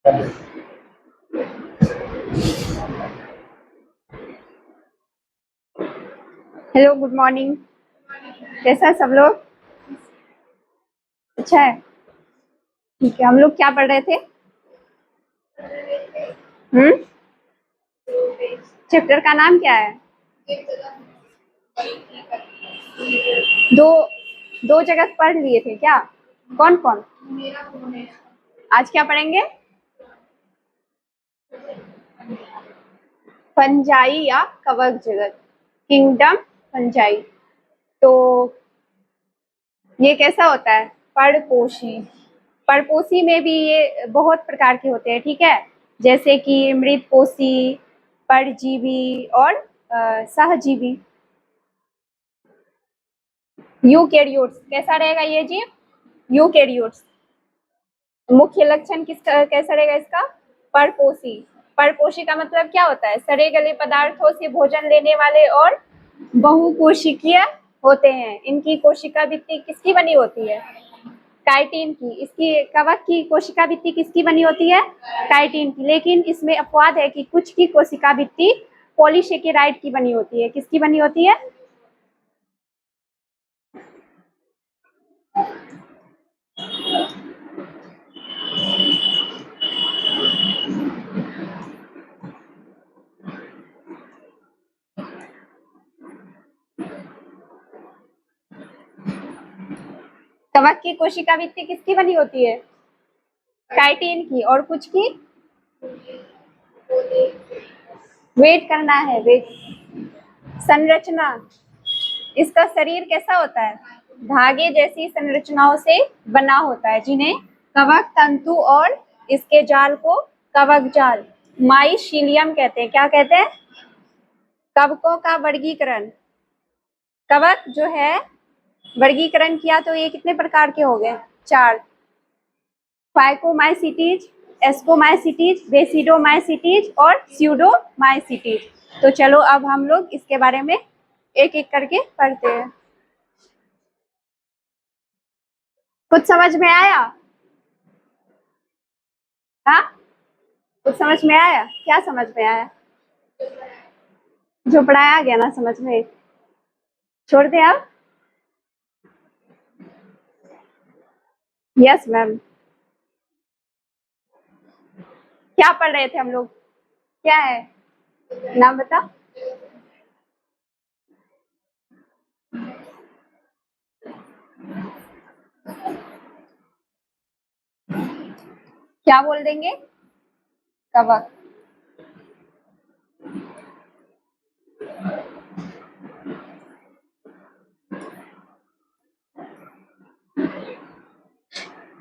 Hello, good morning. कैसा है सब लोग? अच्छा है। ठीक है, हम लोग क्या पढ़ रहे थे? हम्म। चैप्टर का नाम क्या है? दो दो जगह पढ़ लिए थे क्या? कौन कौन? आज क्या पढ़ेंगे? पंजाई या कवक जगत, किंगडम पंजाई। तो ये कैसा होता है? परपोषी। परपोषी में भी ये बहुत प्रकार के होते हैं, ठीक है। जैसे कि मृतपोषी, परजीवी और सहजीवी। यूकेरियोट्स कैसा रहेगा ये जी? यूकेरियोट्स। मुख्य लक्षण कैसा रहेगा इसका? परपोषी। परपोषी का मतलब क्या होता है? सड़े गले पदार्थों से भोजन लेने वाले और बहुकोशिकीय होते हैं। इनकी कोशिका भित्ति किसकी बनी होती है? काइटिन की। इसकी कवक की कोशिका भित्ति किसकी बनी होती है? काइटिन की। लेकिन इसमें अपवाद है कि कुछ की कोशिका भित्ति पॉलीसेकेराइड की बनी होती है। किसकी बनी होती है? कवक की कोशिका भित्ति किसकी बनी होती है? काइटिन की। और कुछ की? वेट करना है, वेट। संरचना। इसका शरीर कैसा होता है? धागे जैसी संरचनाओं से बना होता है, जिन्हें कवक तंतु और इसके जाल को कवक जाल, माइसीलियम कहते हैं। क्या कहते हैं? कवकों का वर्गीकरण। कवक जो है वर्गीकरण किया तो ये कितने प्रकार के हो गए? 4। फाइकोमाइसिटीज, एस्कोमाइसिटीज, बेसिडोमाइसिटीज और स्यूडोमाइसिटीज। तो चलो अब हम लोग इसके बारे में एक एक करके पढ़ते हैं। कुछ समझ में आया? हाँ, कुछ समझ में आया? क्या समझ में आया? जो पढ़ाया गया ना समझ में? छोड़ दे आप। Yes ma'am. क्या पढ़ रहे थे हम लोग? क्या है नाम बता। क्या बोल देंगे? कवक।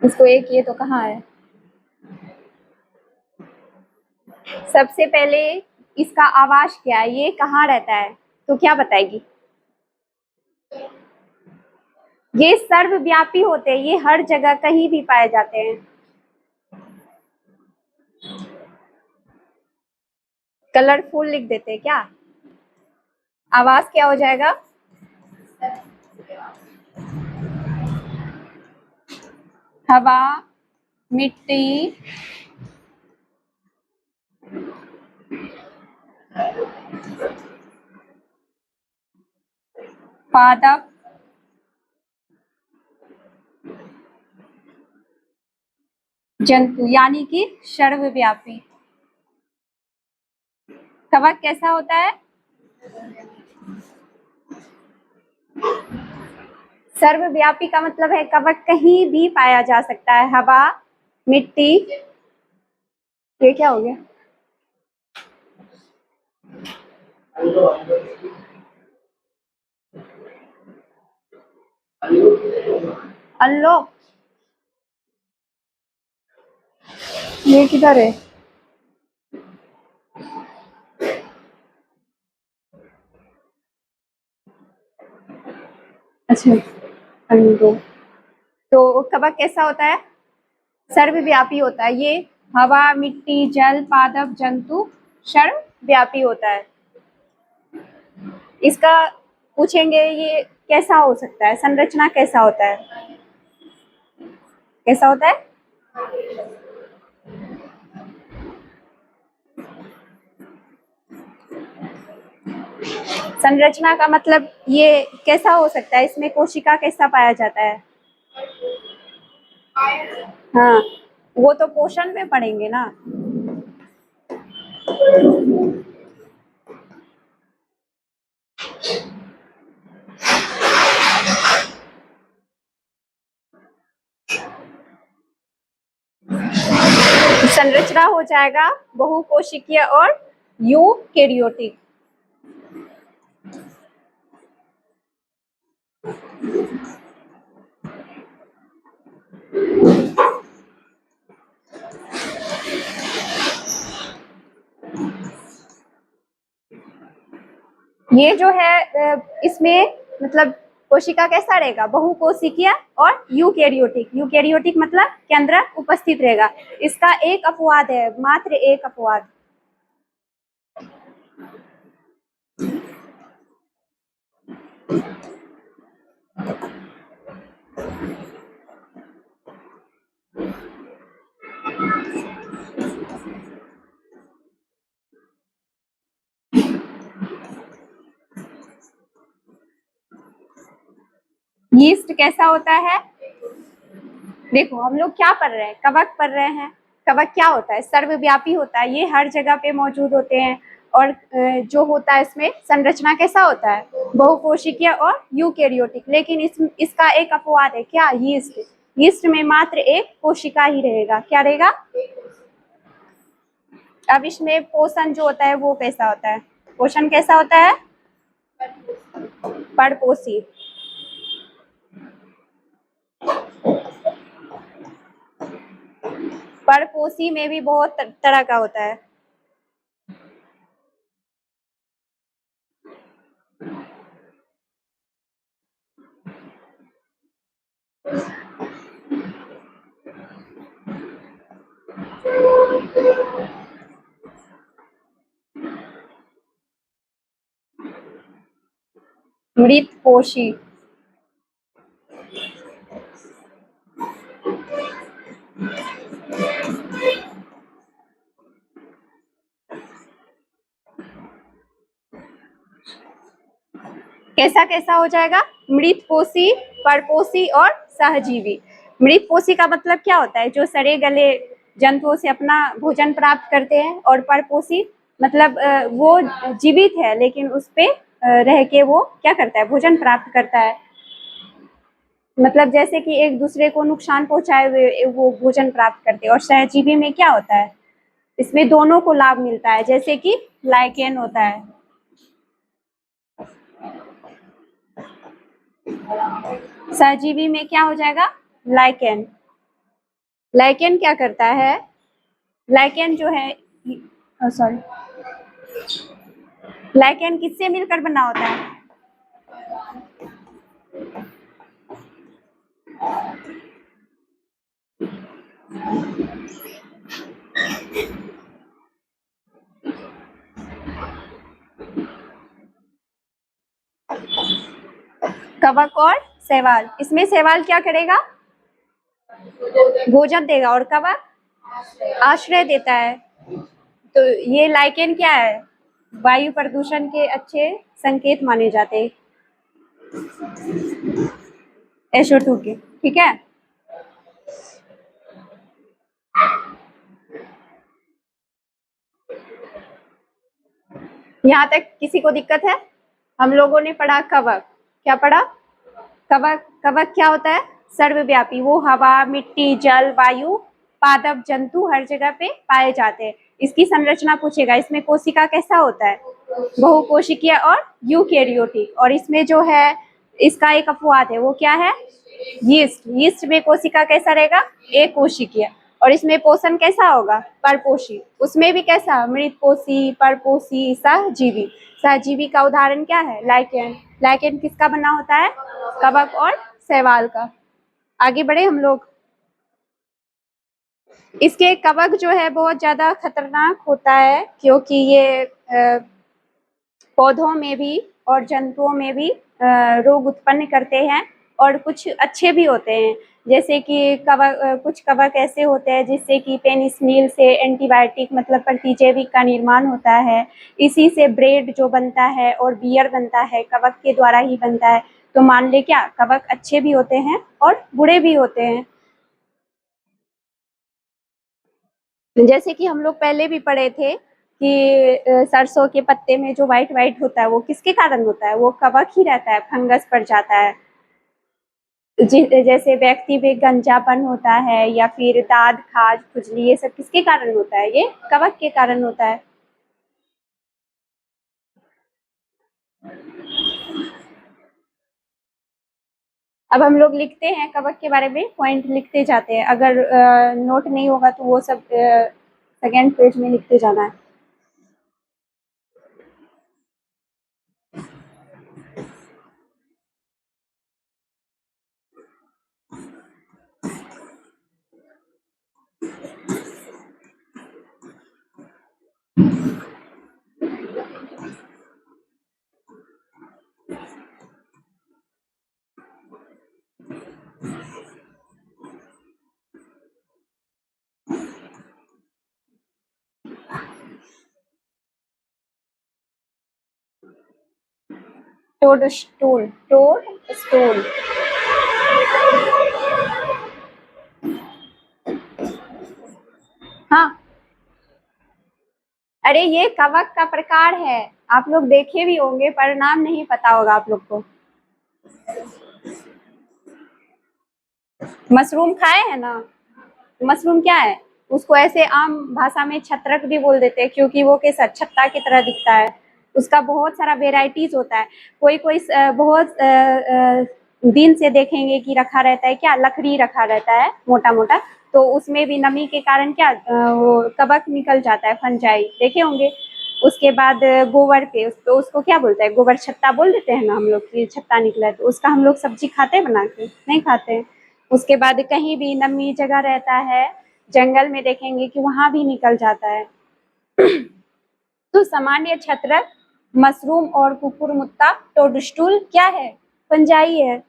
इसको एक ये तो कहाँ है? सबसे पहले इसका आवास क्या है? ये कहाँ रहता है? तो क्या बताएगी? ये सर्वव्यापी होते हैं, ये हर जगह कहीं भी पाए जाते हैं। कलरफुल लिख देते हैं क्या? आवाज क्या हो जाएगा? हवा, मिट्टी, पादप, जंतु, यानी कि सर्वव्यापी। कवक कैसा होता है? सर्वव्यापी का मतलब है कवक कहीं भी पाया जा सकता है। हवा, मिट्टी, ये क्या हो गया? अल्लो, ये किधर है? अच्छा, अंडो। तो कवक कैसा होता है? सर्वव्यापी होता है। ये हवा, मिट्टी, जल, पादप, जंतु सर्वव्यापी होता है। इसका पूछेंगे ये कैसा हो सकता है? संरचना कैसा होता है? कैसा होता है? संरचना का मतलब ये कैसा हो सकता है, इसमें कोशिका कैसा पाया जाता है? हाँ, वो तो पोषण में पढ़ेंगे ना। संरचना हो जाएगा बहुकोशिकीय और यूकेरियोटिक। ये जो है इसमें मतलब कोशिका कैसा रहेगा, बहुकोशिकीय और यूकेरियोटिक। यूकेरियोटिक मतलब केंद्रक उपस्थित रहेगा। इसका एक अपवाद है, मात्र एक अपवाद। यीस्ट कैसा होता है? देखो हम लोग क्या पढ़ रहे हैं, कवक पढ़ रहे हैं। कवक क्या होता है? सर्वव्यापी होता है, ये हर जगह पे मौजूद होते हैं। और जो होता है इसमें संरचना कैसा होता है, बहुकोशिकीय और यूकेरियोटिक। लेकिन इसका एक अपवाद है, क्या? यीस्ट। यीस्ट में मात्र एक कोशिका ही रहेगा। क्या रहेगा? अब इसमें पोषण जो होता है वो कैसा होता है? पोषण कैसा होता है? परपोषी। परपोषी में भी बहुत तरह का होता है। मृतपोषी। कैसा कैसा हो जाएगा? मृतपोषी, परपोषी और सहजीवी। मृतपोषी का मतलब क्या होता है? जो सड़े गले जंतुओं से अपना भोजन प्राप्त करते हैं। और परपोषी मतलब वो जीवित है लेकिन उस पे रह के वो क्या करता है? भोजन प्राप्त करता है। मतलब जैसे कि एक दूसरे को नुकसान पहुंचाए हुए वो भोजन प्राप्त करते हैं। और सहजीवी में क्या होता है? इसमें दोनों को लाभ मिलता है, जैसे कि लाइकेन होता है। सहजीवी में क्या हो जाएगा? लाइकेन। लाइकेन क्या करता है? लाइकेन जो है, सॉरी, लाइकेन किससे मिलकर बना होता है? कवक और शैवाल। इसमें शैवाल क्या करेगा? भोजन देगा। और कवक आश्रय देता है। तो ये लाइकेन क्या है? वायु प्रदूषण के अच्छे संकेत माने जाते हैं, SO2 के। ठीक है, यहाँ तक किसी को दिक्कत है? हम लोगों ने पढ़ा कवक। क्या पढ़ा? कवक। कवक क्या होता है? सर्वव्यापी। वो हवा, मिट्टी, जल, वायु, पादप, जंतु हर जगह पे पाए जाते हैं। इसकी संरचना पूछेगा। इसमें कोशिका कैसा होता है? बहुकोशिकीय और यूकेरियोटिक। और इसमें जो है इसका एक अपवाद है, वो क्या है? यीस्ट। यीस्ट में कोशिका कैसा रहेगा? एक कोशिकीय। और इसमें पोषण कैसा होगा? परपोषी। उसमें भी कैसा? मृतपोषी, परपोषी, सहजीवी। सहजीवी का उदाहरण क्या है? लाइकेन। लाइकेन किसका बना होता है? कवक और शैवाल का। आगे बढ़े हम लोग। इसके कवक जो है बहुत ज्यादा खतरनाक होता है, क्योंकि ये पौधों में भी और जंतुओं में भी रोग उत्पन्न करते हैं। और कुछ अच्छे भी होते हैं, जैसे कि कवक, कुछ कवक ऐसे होते हैं जिससे कि पेनिसिलिन से एंटीबायोटिक मतलब प्रतिजैविक का निर्माण होता है। इसी से ब्रेड जो बनता है और बियर बनता है कवक के द्वारा ही बनता है। तो मान ले क्या कवक अच्छे भी होते हैं और बुरे भी होते हैं। जैसे कि हम लोग पहले भी पढ़े थे कि सरसों के पत्ते में जो व्हाइट व्हाइट होता है वो किसके कारण होता है, वो कवक ही रहता है, फंगस पड़ जाता है। जैसे व्यक्ति में गंजापन होता है या फिर दाद खाज खुजली, ये सब किसके कारण होता है, ये कवक के कारण होता है। अब हम लोग लिखते हैं कवक के बारे में, पॉइंट लिखते जाते हैं। अगर नोट नहीं होगा तो वो सब सेकेंड पेज में लिखते जाना है। टोडस्टूल, टोडस्टूल। हाँ, अरे ये कवक का प्रकार है, आप लोग देखे भी होंगे पर नाम नहीं पता होगा आप लोग को। मशरूम खाए हैं ना, मशरूम क्या है, उसको ऐसे आम भाषा में छत्रक भी बोल देते हैं क्योंकि वो कैसा छत्ता की तरह दिखता है। उसका बहुत सारा वेराइटीज होता है। कोई कोई बहुत दिन से देखेंगे कि रखा रहता है, क्या लकड़ी रखा रहता है मोटा मोटा, तो उसमें भी नमी के कारण क्या वो कवक निकल जाता है, फंजाई देखे होंगे। उसके बाद गोबर पे तो उसको क्या बोलते हैं, गोबर छत्ता बोल देते हैं ना हम लोग कि छत्ता निकला है, तो उसका हम लोग सब्जी खाते हैं बना के, नहीं खाते हैं। उसके बाद कहीं भी नमी जगह रहता है, जंगल में देखेंगे कि वहां भी निकल जाता है। तो सामान्य छत्रक, मशरूम और कुकुरमुत्ता, टोडस्टूल क्या है, फंजाई है।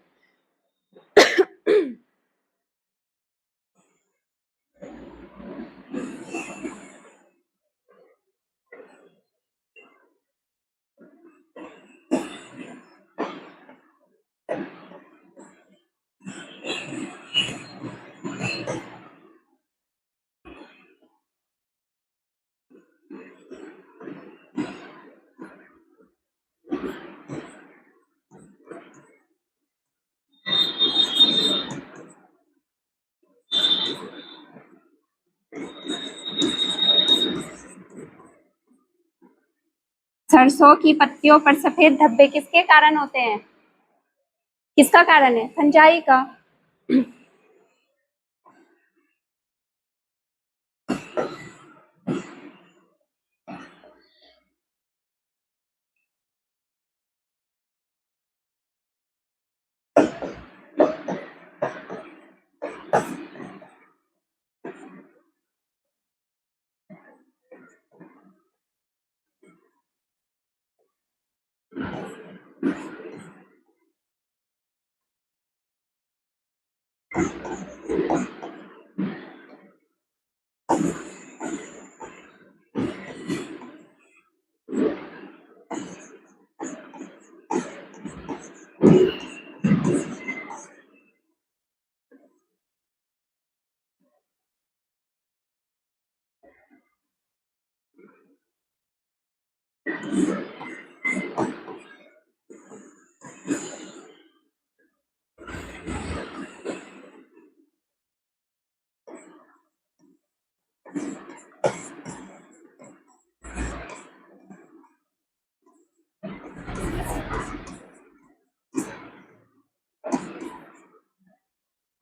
सरसों की पत्तियों पर सफेद धब्बे किसके कारण होते हैं, किसका कारण है, फंजाई का।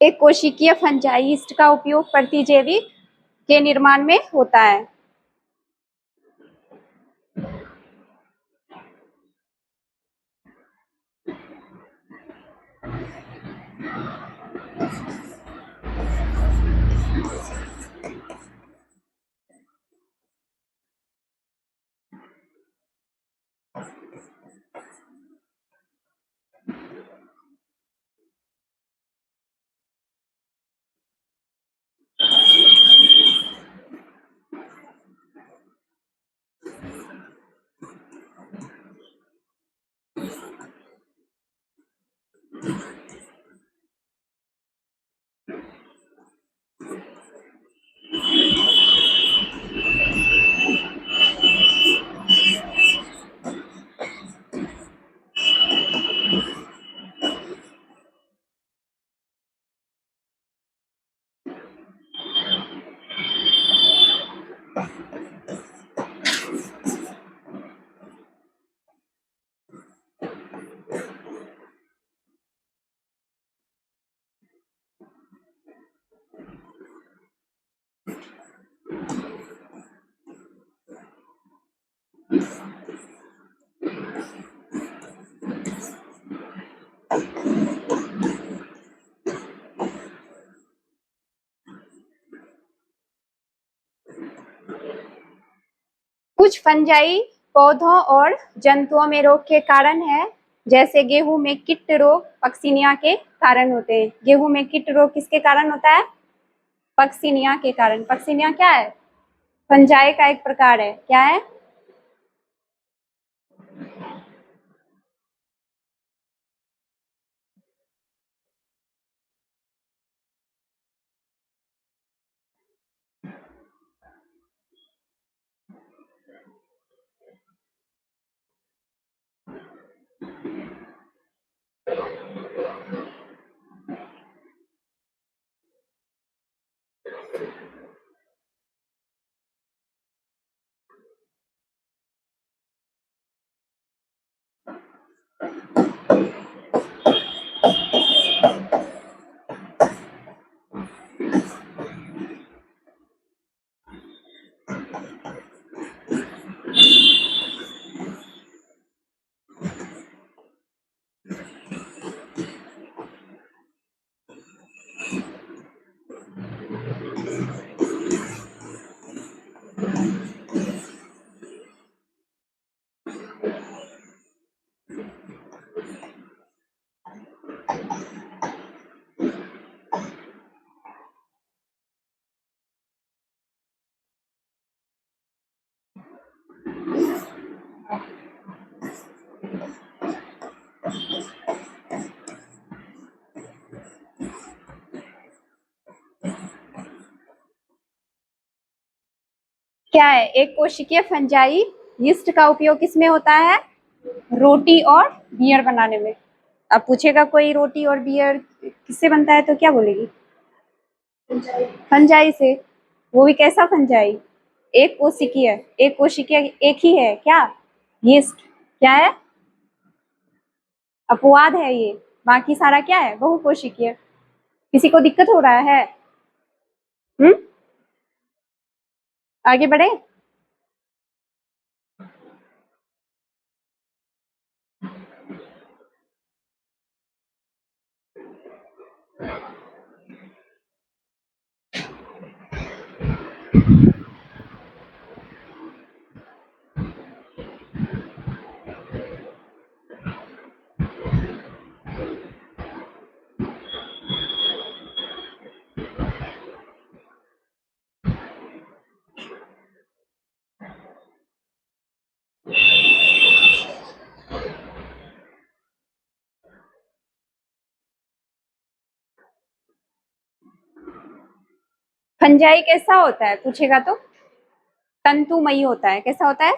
एक कोशिकीय फंजाइस्ट का उपयोग प्रतिजैविक के निर्माण में होता है। कुछ फंजाई पौधों और जंतुओं में रोग के कारण है, जैसे गेहूं में कीट रोग पक्सिनिया के कारण होते हैं। गेहूं में कीट रोग किसके कारण होता है? पक्सिनिया के कारण। पक्सिनिया क्या है? फंजाई का एक प्रकार है। क्या है? क्या है? एक कोशिकीय फंजाई यीस्ट का उपयोग किसमें होता है? रोटी और बियर बनाने में। अब पूछेगा कोई रोटी और बियर किससे बनता है तो क्या बोलेगी? फंजाई से। वो भी कैसा फंजाई? एक कोशिकीय। एक कोशिकीय एक ही है क्या? यीस्ट। क्या है? अपवाद है ये। बाकी सारा क्या है? बहुकोशिकीय। किसी को दिक्कत हो रहा है? आगे बढ़े। फंजाई कैसा होता है पूछेगा तो? तंतुमयी होता है। कैसा होता है?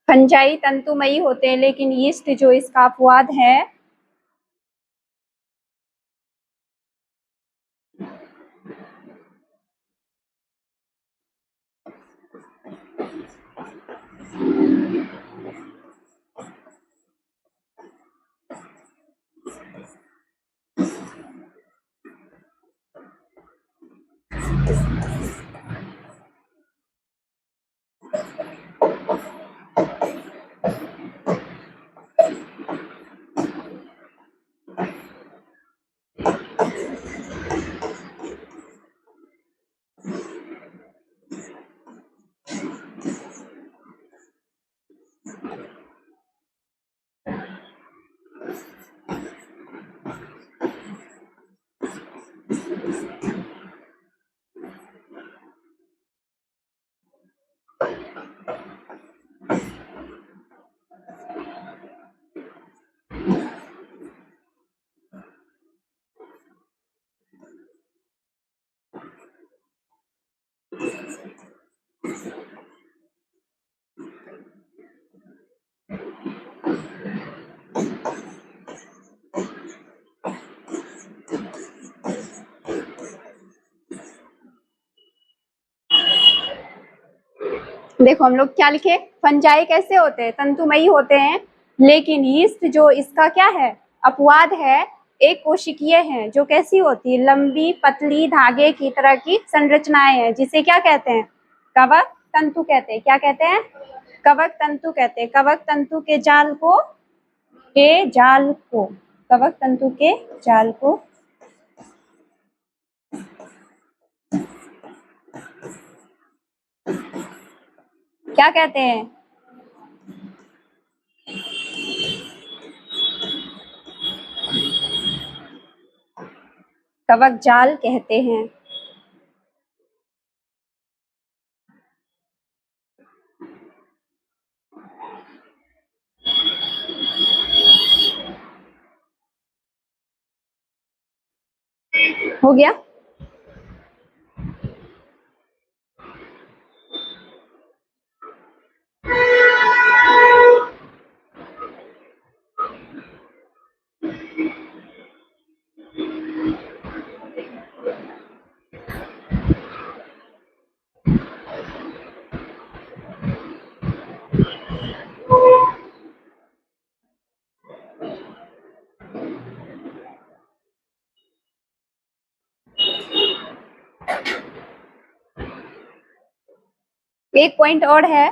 फंजाई तंतुमयी होते हैं, लेकिन यीस्ट जो इसका अपवाद है, देखो हम लोग क्या लिखे, फंजाई कैसे होते हैं, तंतुमयी होते हैं, लेकिन यीस्ट जो इसका क्या है, अपवाद है, एक कोशिकीय है, जो कैसी होती है, लंबी पतली धागे की तरह की संरचनाएं हैं, जिसे क्या कहते हैं, कवक तंतु कहते हैं। क्या कहते हैं, कवक तंतु कहते हैं। कवक तंतु के जाल को, कवक तंतु के जाल को क्या कहते हैं, कवक जाल कहते हैं। हो गया। एक पॉइंट और है,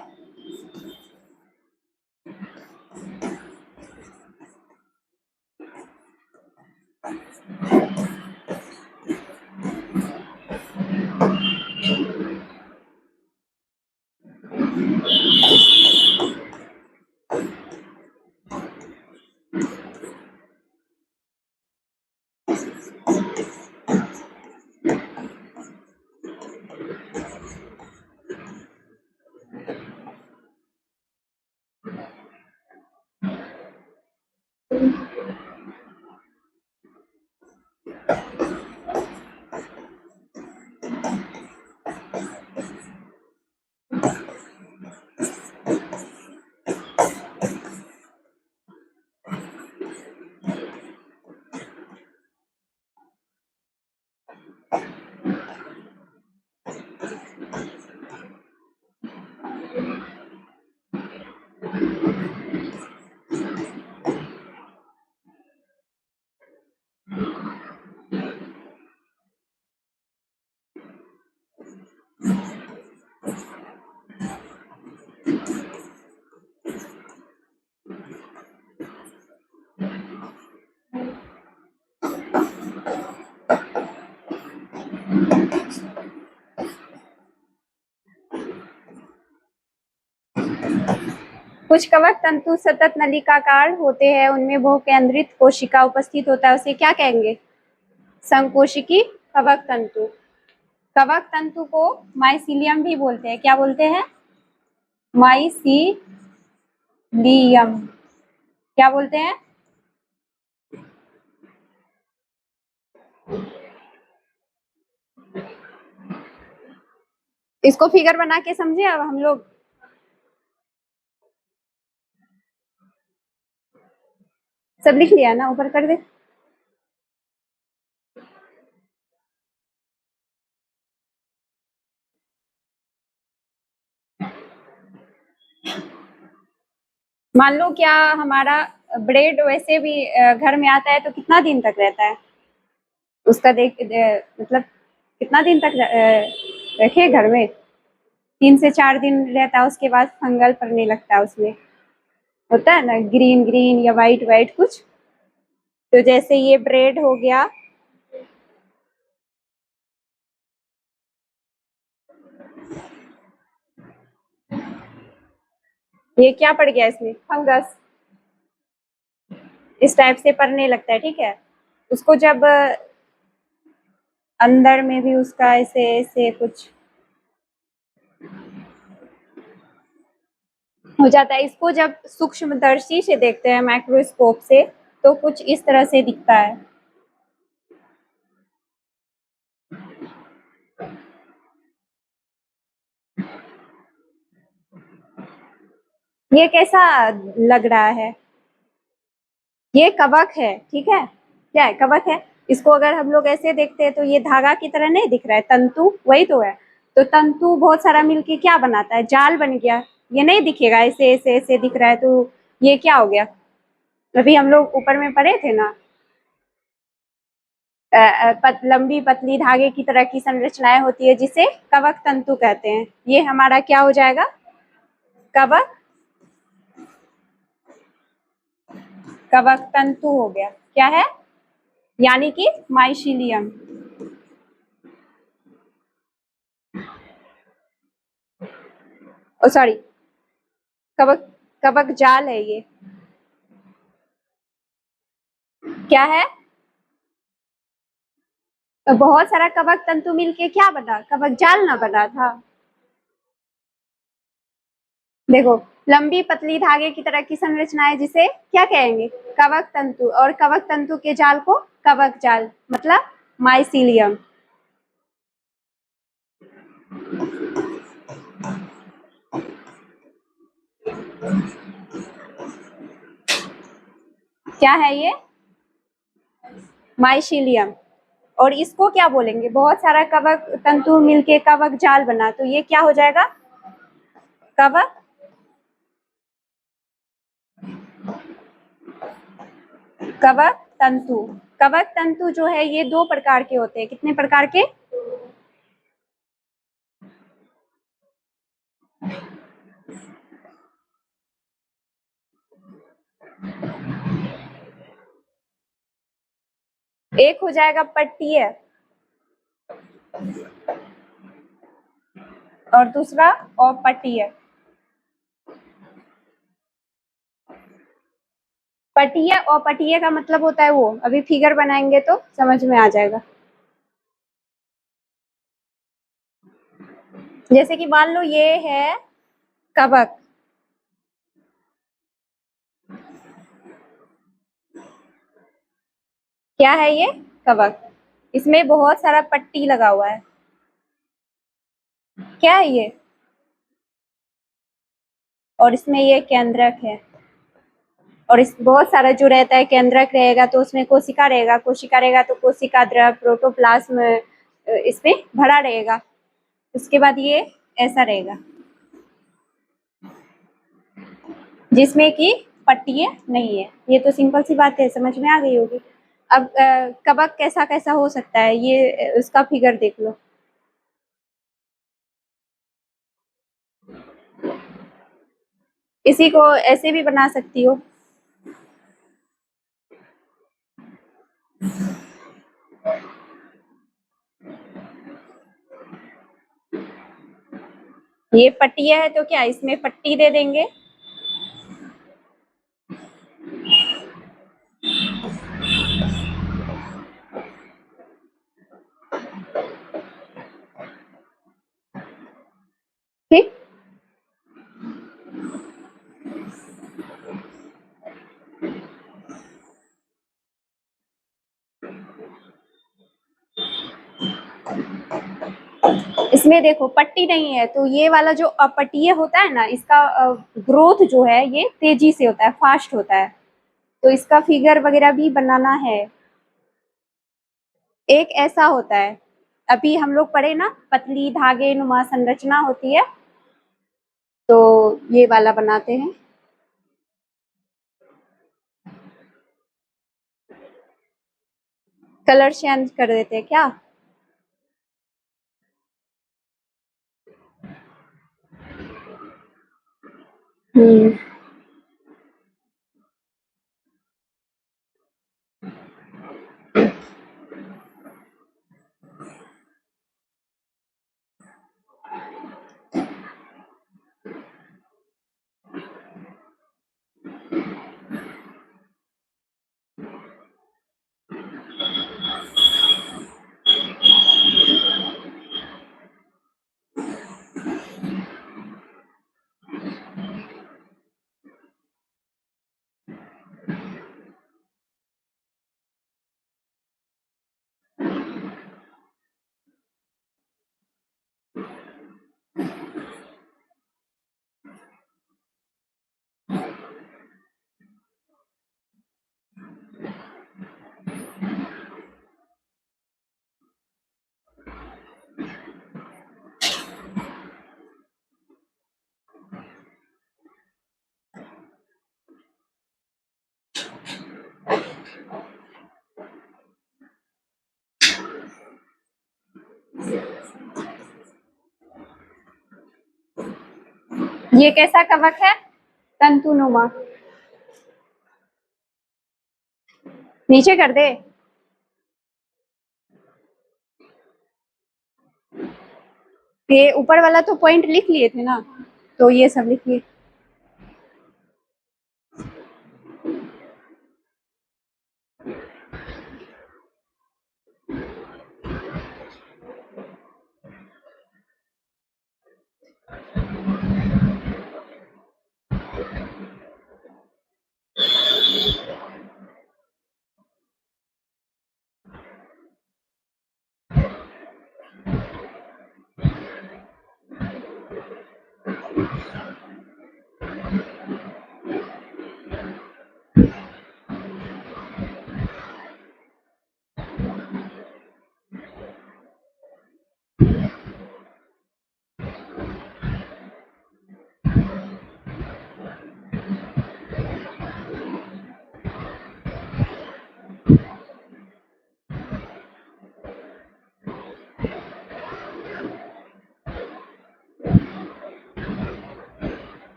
कुछ कवक तंतु सतत नलिकाकार होते हैं, उनमें बहुकेंद्रित कोशिका उपस्थित होता है, उसे क्या कहेंगे, संकोशिकी कवक तंतु। कवक तंतु को माइसिलियम भी बोलते हैं। क्या बोलते हैं, माइसिलियम। क्या बोलते हैं, इसको फिगर बना के समझे अब हम लोग। सब लिख लिया ना, ऊपर कर दे। मान लो क्या हमारा ब्रेड वैसे भी घर में आता है तो कितना दिन तक रहता है, उसका मतलब कितना दिन तक रखे घर में, 3 से 4 दिन रहता है, उसके बाद फंगल पड़ने लगता है, उसमें होता है ना ग्रीन ग्रीन या वाइट वाइट कुछ। तो जैसे ये ब्रेड हो गया, ये क्या पड़ गया, इसमें फंगस इस टाइप से पड़ने लगता है, ठीक है। उसको जब अंदर में भी उसका ऐसे ऐसे कुछ हो जाता है, इसको जब सूक्ष्मदर्शी से देखते हैं माइक्रोस्कोप से, तो कुछ इस तरह से दिखता है। ये कैसा लग रहा है, ये कवक है, ठीक है, क्या है, कवक है। इसको अगर हम लोग ऐसे देखते हैं तो ये धागा की तरह नहीं दिख रहा है, तंतु वही तो है। तो तंतु बहुत सारा मिलके क्या बनाता है, जाल बन गया। ये नहीं दिखेगा, ऐसे ऐसे ऐसे दिख रहा है, तो ये क्या हो गया। अभी हम लोग ऊपर में पढ़े थे ना, लंबी पतली धागे की तरह की संरचनाएं होती है जिसे कवक तंतु कहते हैं। ये हमारा क्या हो जाएगा, कवक, कवक तंतु हो गया। क्या है, यानी कि माइसिलियम। ओ सॉरी, कवक, कवक जाल है ये। क्या है, तो बहुत सारा कवक तंतु मिलके क्या बना, कवक जाल ना बना था। देखो, लंबी पतली धागे की तरह की संरचना है जिसे क्या कहेंगे, कवक तंतु, और कवक तंतु के जाल को कवक जाल, मतलब माइसिलियम। क्या है ये, माइसिलियम। और इसको क्या बोलेंगे, बहुत सारा कवक तंतु मिलके कवक जाल बना, तो ये क्या हो जाएगा, कवक, कवक तंतु। कवक तंतु जो है ये दो प्रकार के होते हैं, कितने प्रकार के, एक हो जाएगा पट्टीय और दूसरा अपट्टीय। पट्टीय अपट्टीय का मतलब होता है वो, अभी फिगर बनाएंगे तो समझ में आ जाएगा। जैसे कि मान लो ये है कवक, क्या है ये, कवक, इसमें बहुत सारा पट्टी लगा हुआ है। क्या है ये, और इसमें ये केंद्रक है, और इस बहुत सारा जो रहता है, केंद्रक रहेगा तो उसमें कोशिका रहेगा, कोशिका रहेगा तो कोशिका द्रव प्रोटोप्लाज्म इसमें भरा रहेगा। उसके बाद ये ऐसा रहेगा जिसमें कि पट्टियां नहीं है। ये तो सिंपल सी बात है, समझ में आ गई होगी। अब कवक कैसा कैसा हो सकता है, ये उसका फिगर देख लो। इसी को ऐसे भी बना सकती हो, ये पट्टियां है तो क्या इसमें पट्टी दे देंगे। ठीक, इसमें देखो पट्टी नहीं है, तो ये वाला जो अपट्टीय होता है ना, इसका ग्रोथ जो है ये तेजी से होता है, फास्ट होता है, तो इसका फिगर वगैरह भी बनाना है। एक ऐसा होता है, अभी हम लोग पढ़े ना, पतली धागे नुमा संरचना होती है, तो ये वाला बनाते हैं। कलर चेंज कर देते हैं क्या, हम्म, ये कैसा कवक है? तंतुनुमा। नीचे कर दे। ये ऊपर वाला तो पॉइंट लिख लिए थे ना, तो ये सब लिखिए।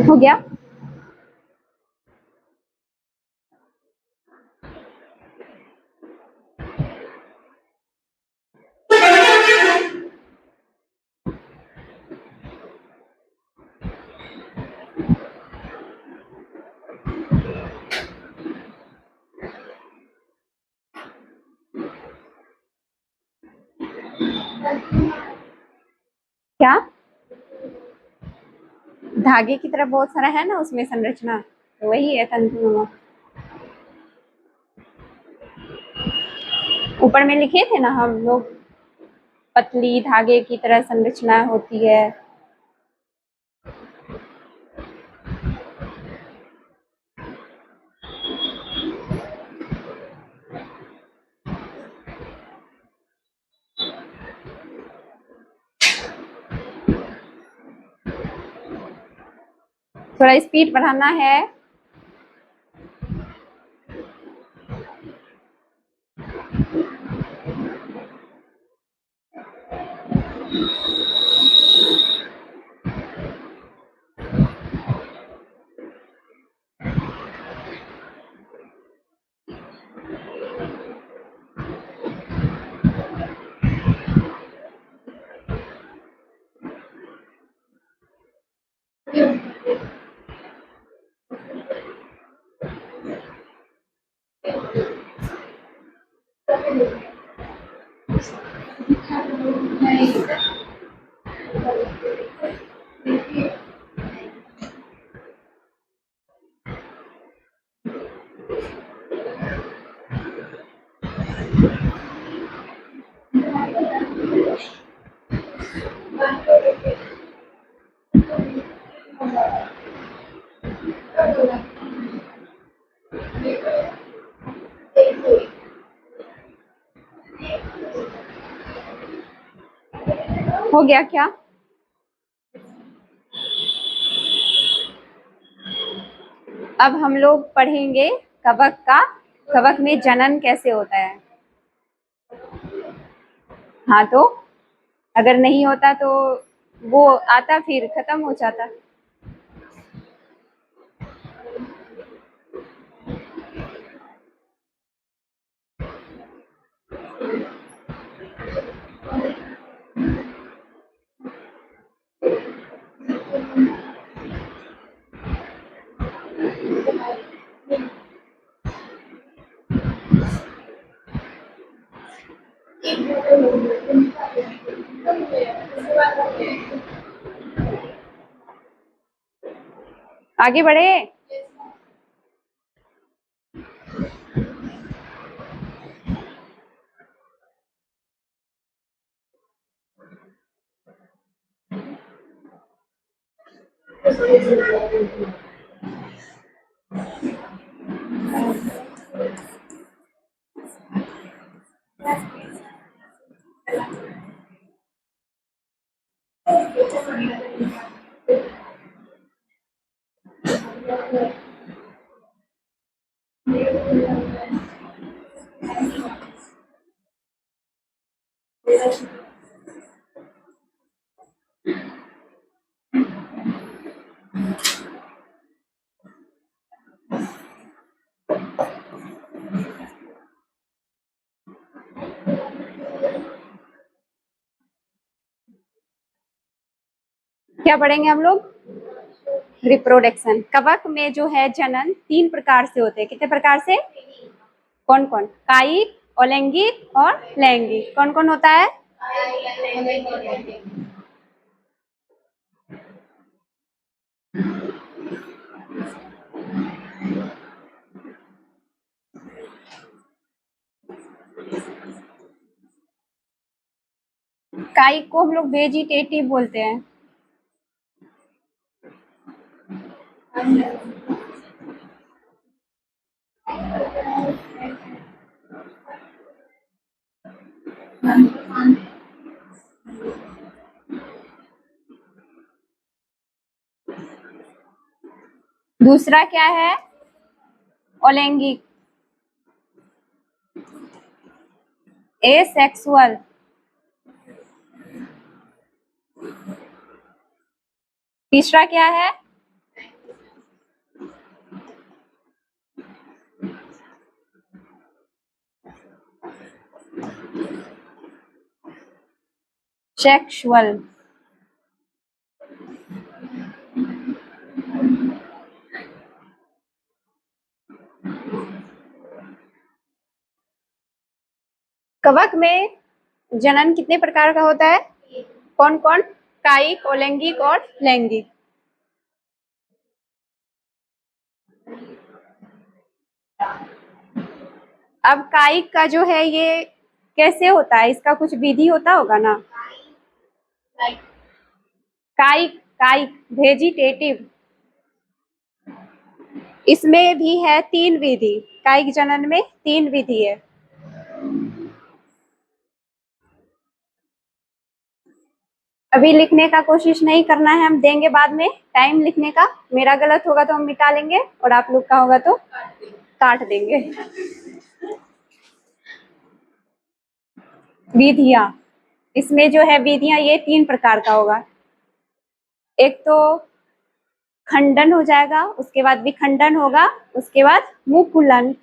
हो गया? क्या? धागे की तरह बहुत सारा है ना उसमें संरचना, तो वही है तंतुनुमा। ऊपर में लिखे थे ना हम लोग, पतली धागे की तरह संरचना होती है। थोड़ा स्पीड बढ़ाना है। हो गया क्या? अब हम लोग पढ़ेंगे कवक का, कवक में जनन कैसे होता है। हाँ तो अगर नहीं होता तो वो आता फिर खत्म हो जाता। आगे बढ़े। क्या पढ़ेंगे हम लोग? रिप्रोडक्शन। कवक में जो है जनन 3 प्रकार से होते हैं। कितने प्रकार से? कौन कौन? कायिक, अलैंगिक और लैंगिक। कौन कौन होता है? कायिक को हम लोग वेजिटेटिव बोलते हैं। दूसरा क्या है? अलैंगिक, एसेक्सुअल। तीसरा क्या है? सेक्सुअल। कवक में जनन कितने प्रकार का होता है? कौन कौन? कायिक, अलैंगिक और लैंगिक। अब कायिक का जो है ये कैसे होता है? इसका कुछ विधि होता होगा ना? कायिक, कायिक वेजिटेटिव, इसमें भी है 3 विधि। कायिक जनन में 3 विधि है। अभी लिखने का कोशिश नहीं करना है, हम देंगे बाद में टाइम लिखने का। मेरा गलत होगा तो हम मिटा लेंगे और आप लोग का होगा तो काट देंगे। विधियां, इसमें जो है विधियां ये 3 प्रकार का होगा। एक तो खंडन हो जाएगा, उसके बाद विखंडन होगा, उसके बाद मुकुलन।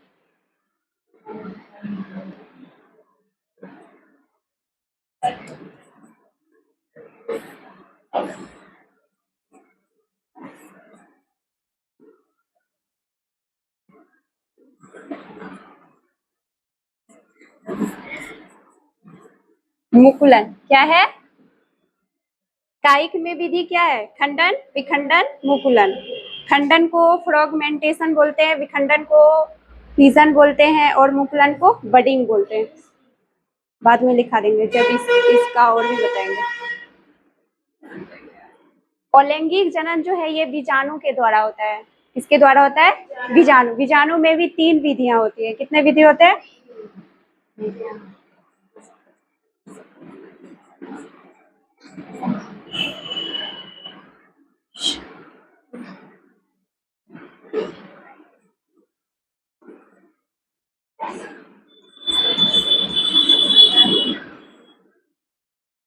मुकुलन क्या है? कायिक में विधि क्या है? खंडन, विखंडन, मुकुलन। खंडन को फ्रॉगमेंटेशन बोलते हैं, विखंडन को फिजन बोलते हैं और मुकुलन को बडिंग बोलते हैं। बाद में लिखा देंगे जब इसका और भी बताएंगे। अलैंगिक जनन जो है ये बीजाणु के द्वारा होता है। किसके द्वारा होता है? बीजाणु। बीजाणु में भी 3 विधियां होती है। कितने विधि होते हैं?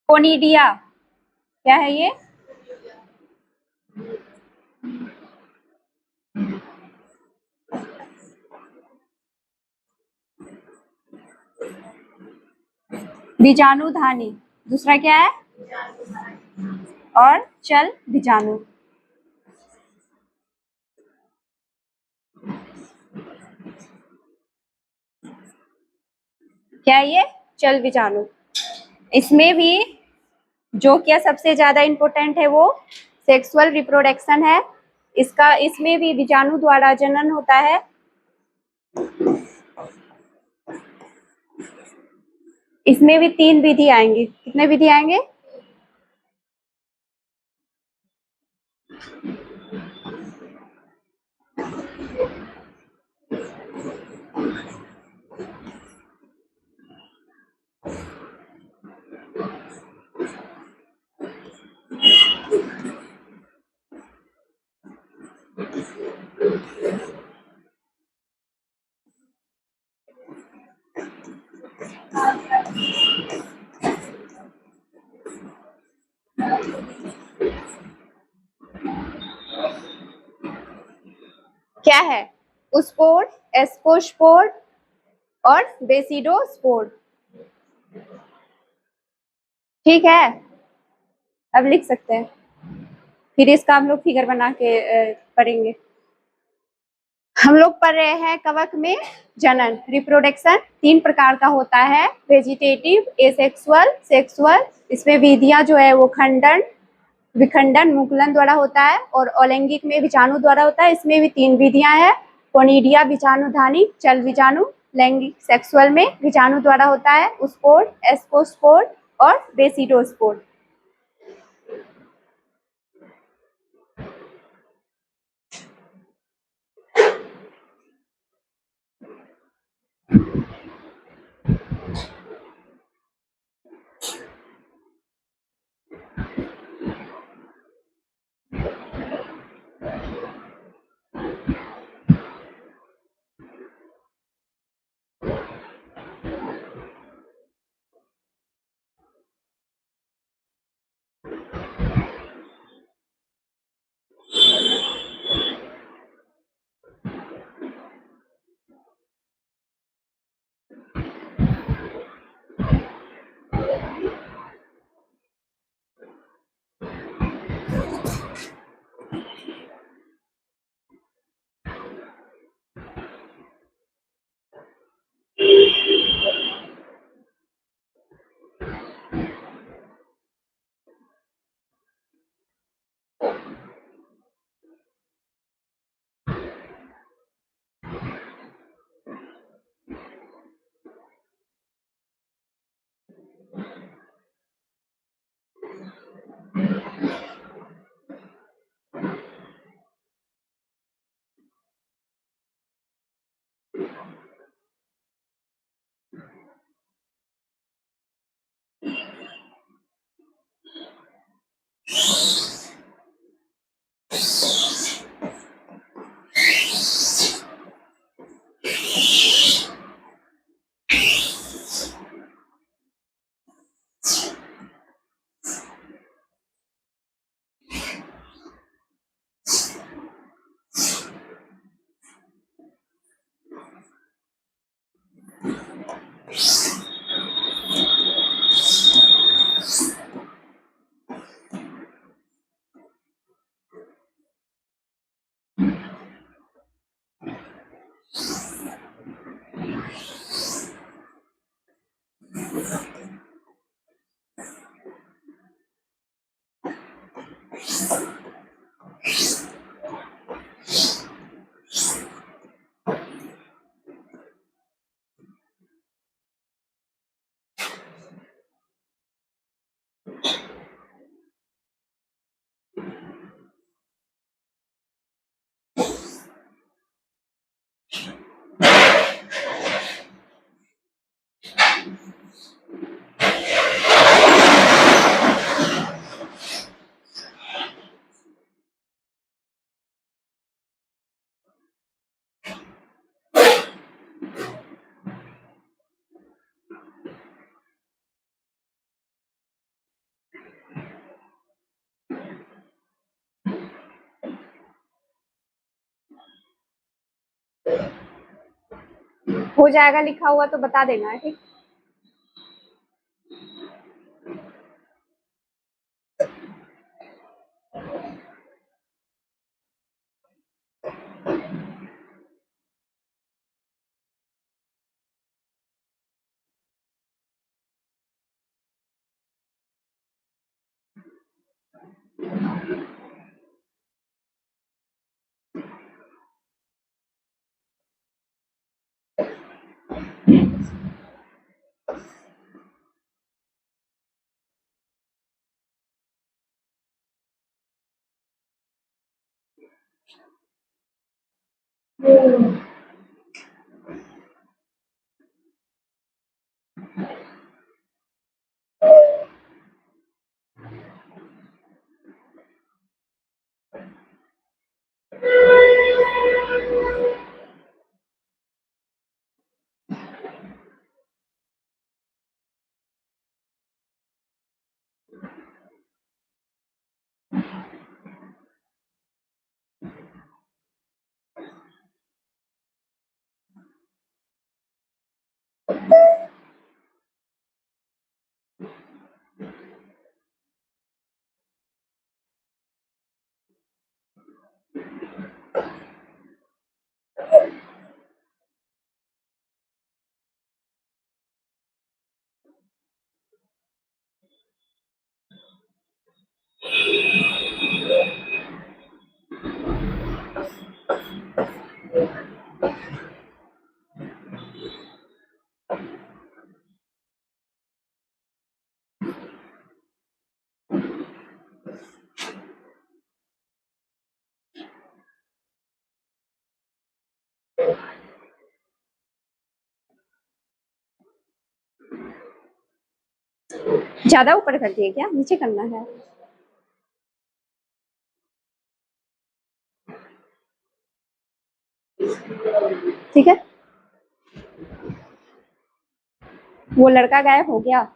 कोनिडिया क्या है ये? बीजाणुधानी। दूसरा क्या है? और चल बीजाणु। क्या है ये? चल बीजाणु। इसमें भी जो क्या सबसे ज्यादा इम्पोर्टेंट है वो सेक्सुअल रिप्रोडक्शन है। इसमें भी बीजाणु द्वारा जनन होता है। इसमें भी 3 विधि आएंगी। कितने विधि आएंगे? क्या है? स्पोर, एस्पोस्पोर और बेसिडोस्पोर। ठीक है, अब लिख सकते हैं। फिर इसका हम लोग फिगर बना के पढ़ेंगे। हम लोग पढ़ रहे हैं कवक में जनन, रिप्रोडक्शन 3 प्रकार का होता है, वेजिटेटिव, एसेक्सुअल, सेक्सुअल। इसमें विधियां जो है वो खंडन, विखंडन, मुकुलन द्वारा होता है, और अलैंगिक में विषाणु द्वारा होता है। इसमें भी 3 विधियां हैं, कोनिडिया विषाणुधानी, चल विषाणु। लैंगिक सेक्सुअल में विषाणु द्वारा होता है, स्पोर, एस्कोस्पोर और बेसिडोस्पोर। हो जाएगा लिखा हुआ तो बता देना, ठीक। ज्यादा ऊपर कर दिए क्या, नीचे करना है? ठीक है, वो लड़का गायब हो गया।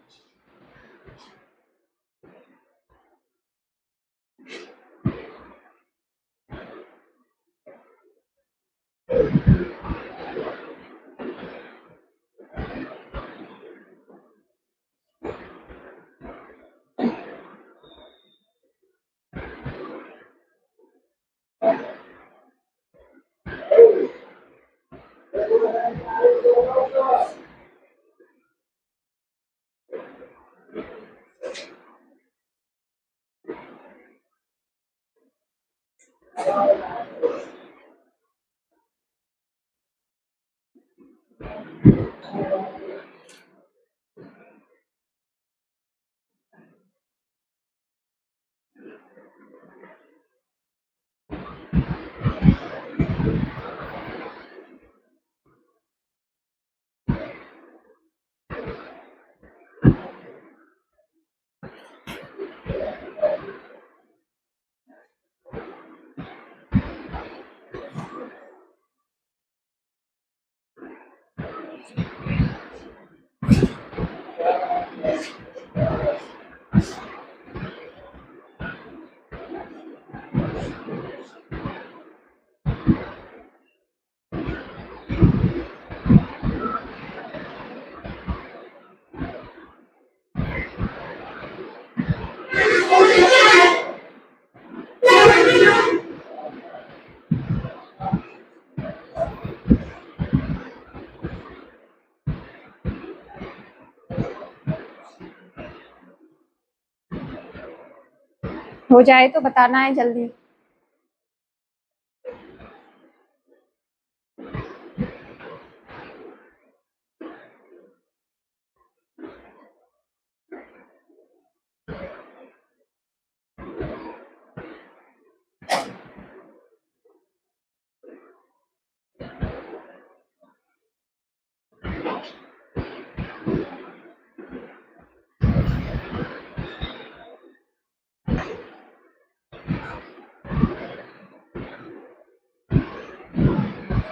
हो जाए तो बताना है जल्दी।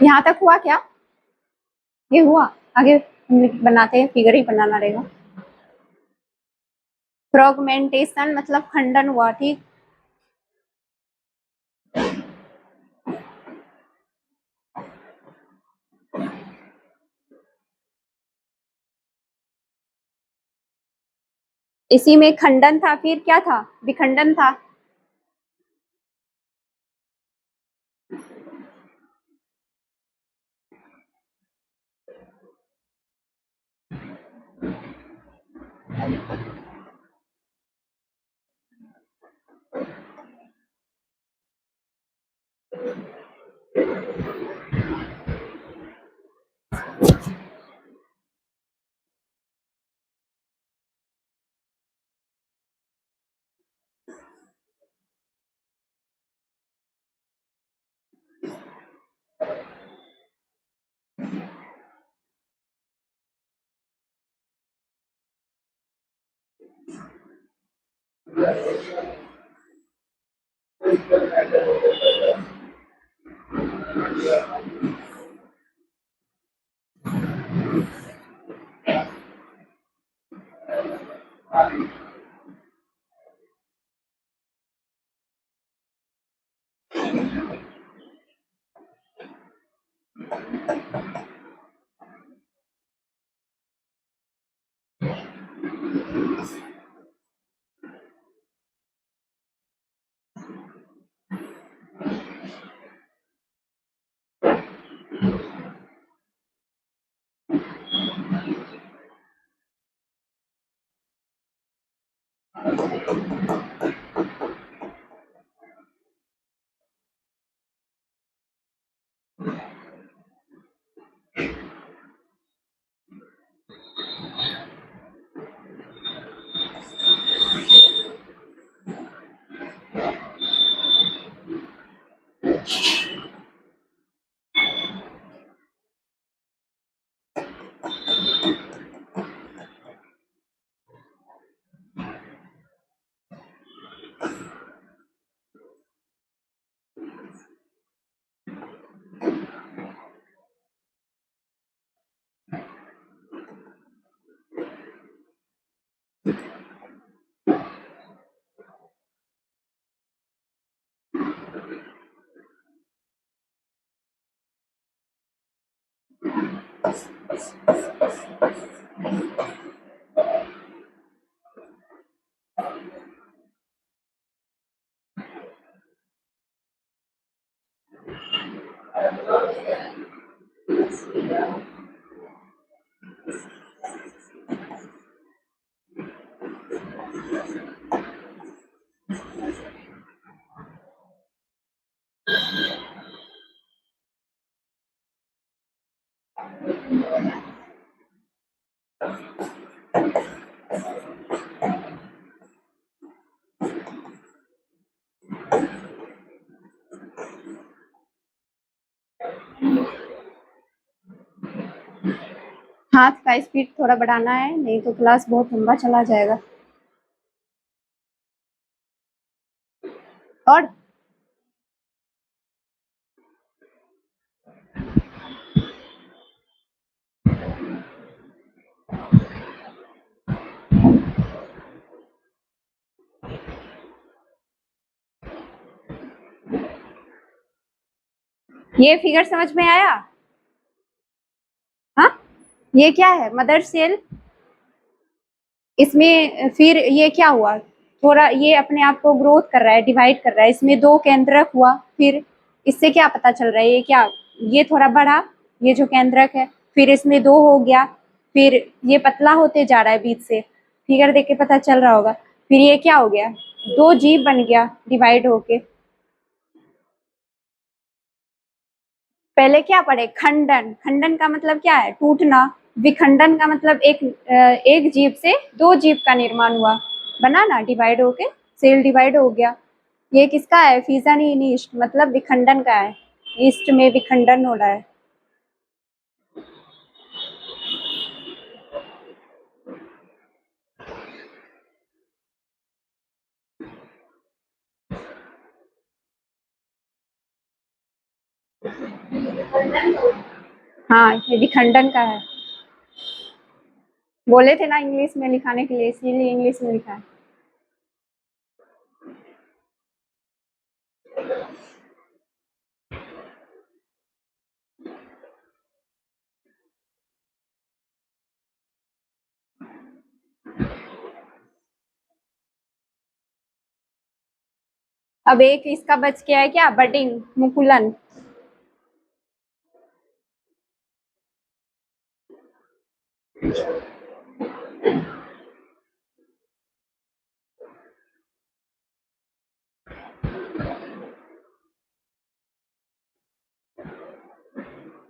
यहाँ तक हुआ क्या? ये हुआ, आगे हम बनाते हैं, फिगर ही बनाना रहेगा। फ्रॉगमेंटेशन मतलब खंडन हुआ, ठीक। इसी में खंडन था, फिर क्या था? विखंडन था। हाथ का स्पीड थोड़ा बढ़ाना है, नहीं तो क्लास बहुत लंबा चला जाएगा। और ये फिगर समझ में आया? हाँ, ये क्या है? Mother cell. इसमें फिर ये क्या हुआ? थोड़ा ये अपने आप को ग्रोथ कर रहा है, डिवाइड कर रहा है। इसमें 2 केंद्रक हुआ, फिर इससे क्या पता चल रहा है? ये क्या, ये थोड़ा बढ़ा, ये जो केंद्रक है, फिर इसमें 2 हो गया, फिर ये पतला होते जा रहा है बीच से, फिगर देख के पता चल रहा होगा। फिर ये क्या हो गया? 2 जीव बन गया डिवाइड होके। पहले क्या पढ़े? खंडन। खंडन का मतलब क्या है? टूटना। विखंडन का मतलब एक जीव से 2 जीव का निर्माण हुआ, बना ना, डिवाइड होके सेल डिवाइड हो गया। ये किसका है? फिजन इन ईस्ट, मतलब विखंडन का है। ईस्ट में विखंडन हो रहा है। हाँ, ये विखंडन का है। बोले थे ना इंग्लिश में लिखाने के लिए, इसीलिए इंग्लिश में लिखा है। अब एक इसका बच गया है क्या? बडिंग, मुकुलन।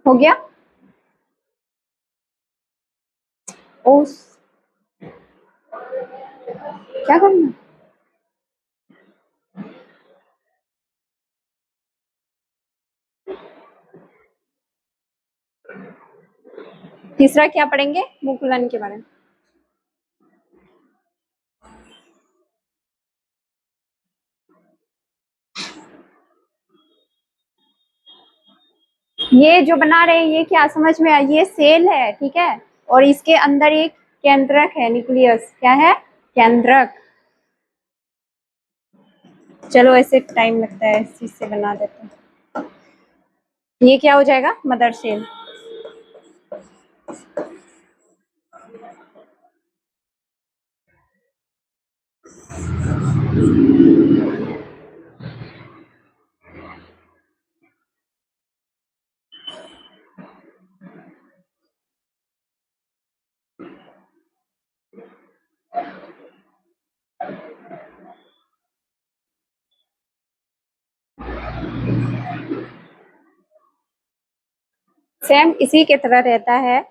हो गया? ओस, क्या करना? तीसरा क्या पढ़ेंगे? मुकुलन के बारे में। ये जो बना रहे हैं ये क्या समझ में आया? ये सेल है, ठीक है, और इसके अंदर एक केंद्रक है, न्यूक्लियस। क्या है? केंद्रक। चलो ऐसे टाइम लगता है, इस चीज से बना देते हैं। ये क्या हो जाएगा? Mother cell. सेम इसी के तरह रहता है।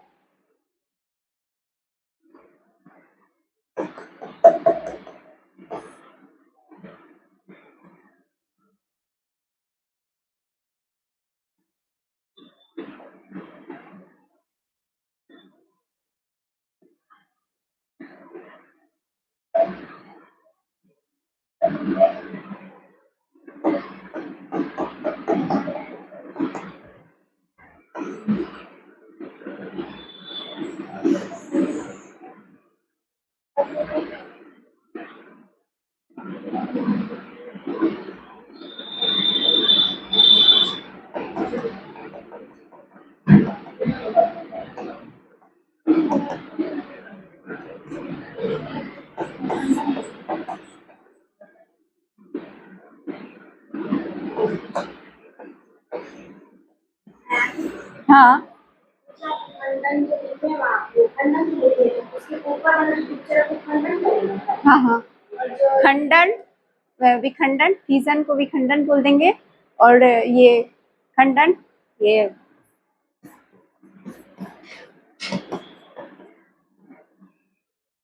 हाँ हाँ हाँ, खंडन, विखंडन, फीजन को विखंडन बोल देंगे, और ये खंडन, ये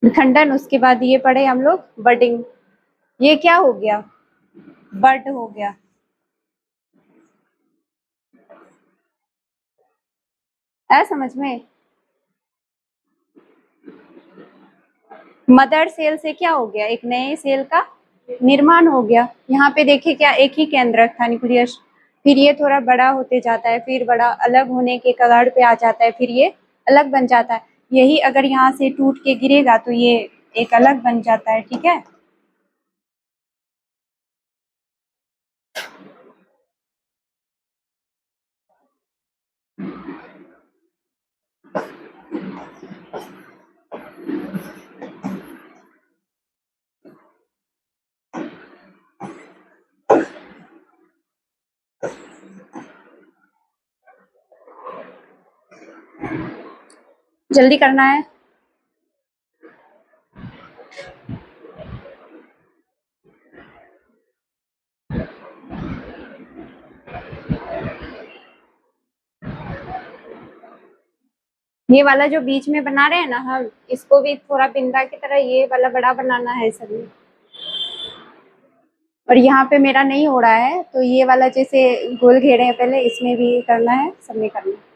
विखंडन। उसके बाद ये पढ़े हम लोग बडिंग। ये क्या हो गया? बड हो गया। है समझ में? मदर सेल से क्या हो गया? एक नए सेल का निर्माण हो गया। यहाँ पे देखिए क्या, एक ही केंद्रक था न्यूक्लियस, फिर ये थोड़ा बड़ा होते जाता है, फिर बड़ा अलग होने के कगार पे आ जाता है, फिर ये अलग बन जाता है। यही अगर यहाँ से टूट के गिरेगा तो ये एक अलग बन जाता है। ठीक है, जल्दी करना है। ये वाला जो बीच में बना रहे हैं ना हम, इसको भी थोड़ा बिंदा की तरह ये वाला बड़ा बनाना है सभी। और यहाँ पे मेरा नहीं हो रहा है, तो ये वाला जैसे गोल घेरे हैं पहले, इसमें भी करना है, सब में करना है।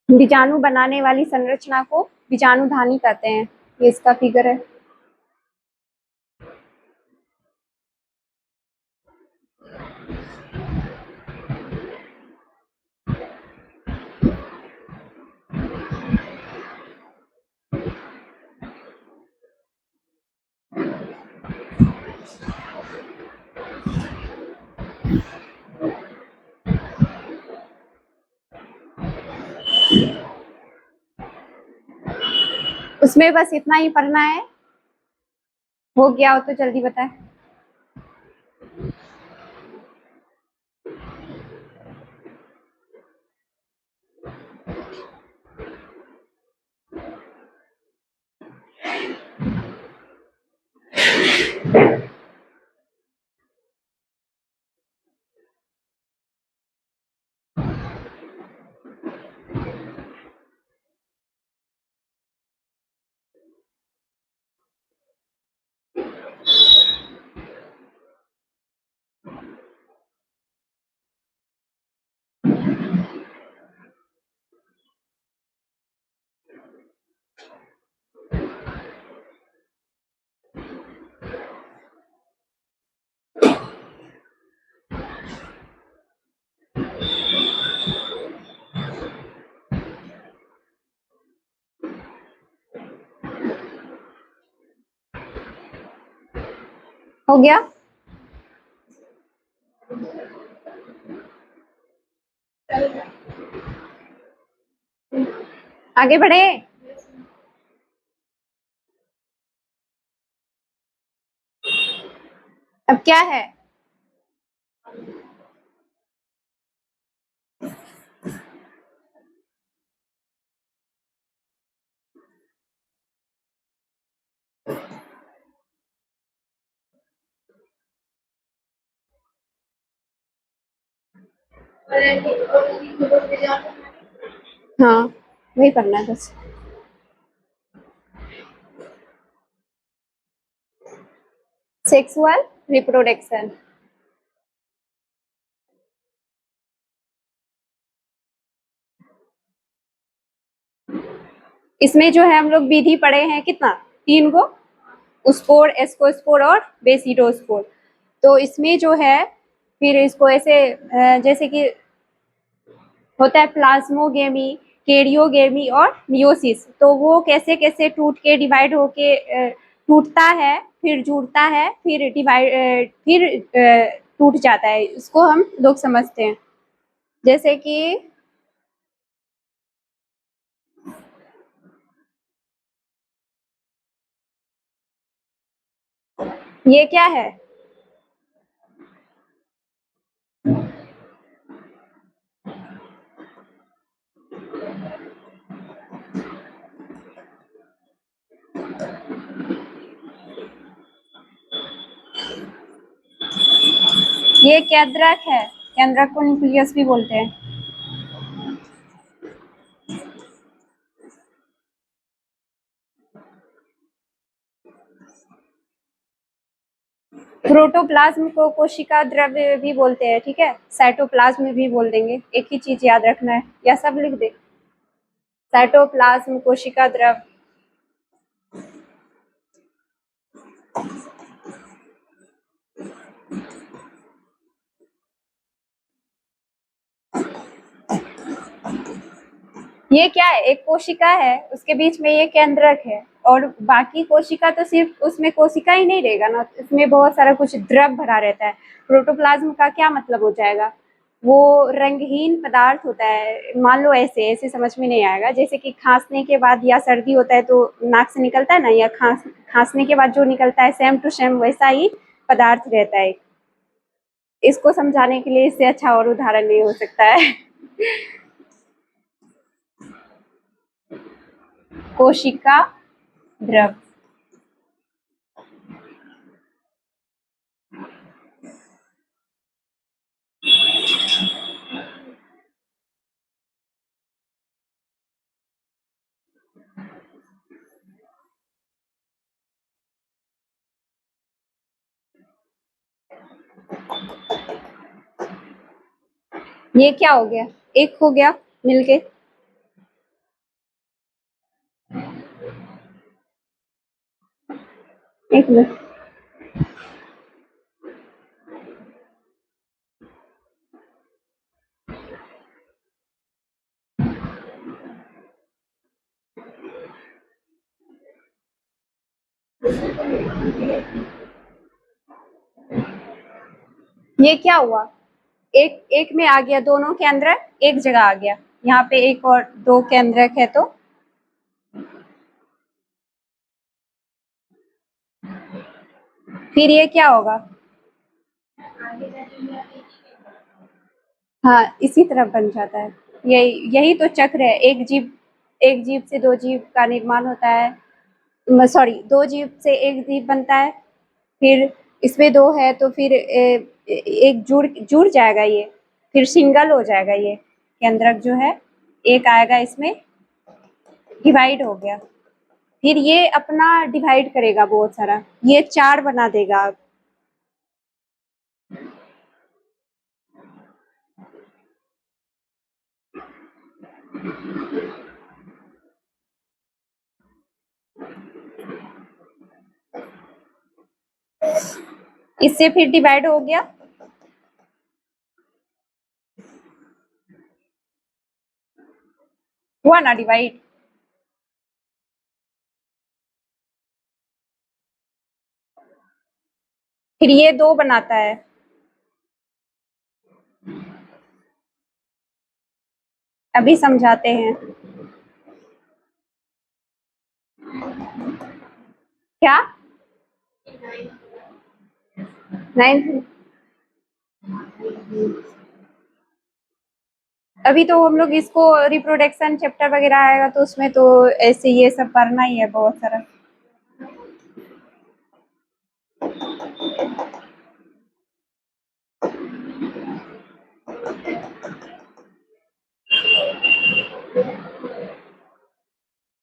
बीजाणु बनाने वाली संरचना को बीजाणुधानी कहते हैं। ये इसका फिगर है। उसमें बस इतना ही पढ़ना है। हो गया हो तो जल्दी बताएं। हो गया? आगे बढ़े। अब क्या है? हाँ, वही पढ़ना है बस। Sexual reproduction. इसमें जो है हम लोग विधि पढ़े हैं कितना? 3 गो, स्पोर, एस्कोस्पोर और बेसिडोस्पोर। तो इसमें जो है फिर इसको ऐसे जैसे कि होता है प्लाज्मोगेमी, कैरियोगेमी और मियोसिस। तो वो कैसे कैसे टूट के डिवाइड होके टूटता है, फिर जुड़ता है, फिर डिवाइड फिर टूट जाता है। इसको हम लोग समझते हैं। जैसे कि ये क्या है? ये केंद्रक है। केंद्रक को न्यूक्लियस भी बोलते हैं। प्रोटोप्लाज्म को कोशिका द्रव्य भी बोलते हैं, ठीक है। साइटोप्लाज्म भी बोल देंगे, एक ही चीज याद रखना है, या सब लिख दे। साइटोप्लाज्म कोशिका द्रव्य। ये क्या है? एक कोशिका है, उसके बीच में ये केंद्रक है और बाकी कोशिका तो सिर्फ उसमें कोशिका ही नहीं रहेगा ना, इसमें बहुत सारा कुछ द्रव भरा रहता है। प्रोटोप्लाज्म का क्या मतलब हो जाएगा, वो रंगहीन पदार्थ होता है। मान लो ऐसे ऐसे समझ में नहीं आएगा, जैसे कि खांसने के बाद या सर्दी होता है तो नाक से निकलता है ना, या खांसने के बाद जो निकलता है सेम टू सेम वैसा ही पदार्थ रहता है। इसको समझाने के लिए इससे अच्छा और उदाहरण नहीं हो सकता है। कोशिका द्रव। ये क्या हो गया, एक हो गया मिलके। एक मिनट, ये क्या हुआ, एक एक में आ गया, दोनों केंद्रक एक जगह आ गया। यहाँ पे एक और दो केंद्रक है तो फिर ये क्या होगा। हाँ, इसी तरह बन जाता है। यही यही तो चक्र है। एक जीव से दो जीव का निर्माण होता है, सॉरी, दो जीव से एक जीव बनता है। फिर इसमें दो है तो फिर एक जुड़ जुड़ जाएगा ये, फिर सिंगल हो जाएगा ये केंद्रक जो है, एक आएगा इसमें, डिवाइड हो गया। फिर ये अपना डिवाइड करेगा बहुत सारा, ये चार बना देगा अब। इससे फिर डिवाइड हो गया, हुआ ना डिवाइड। फिर ये दो बनाता है। अभी समझाते हैं। क्या, नाइन्थ, अभी तो हम लोग इसको रिप्रोडक्शन चैप्टर वगैरह आएगा तो उसमें तो ऐसे ये सब पढ़ना ही है बहुत सारा।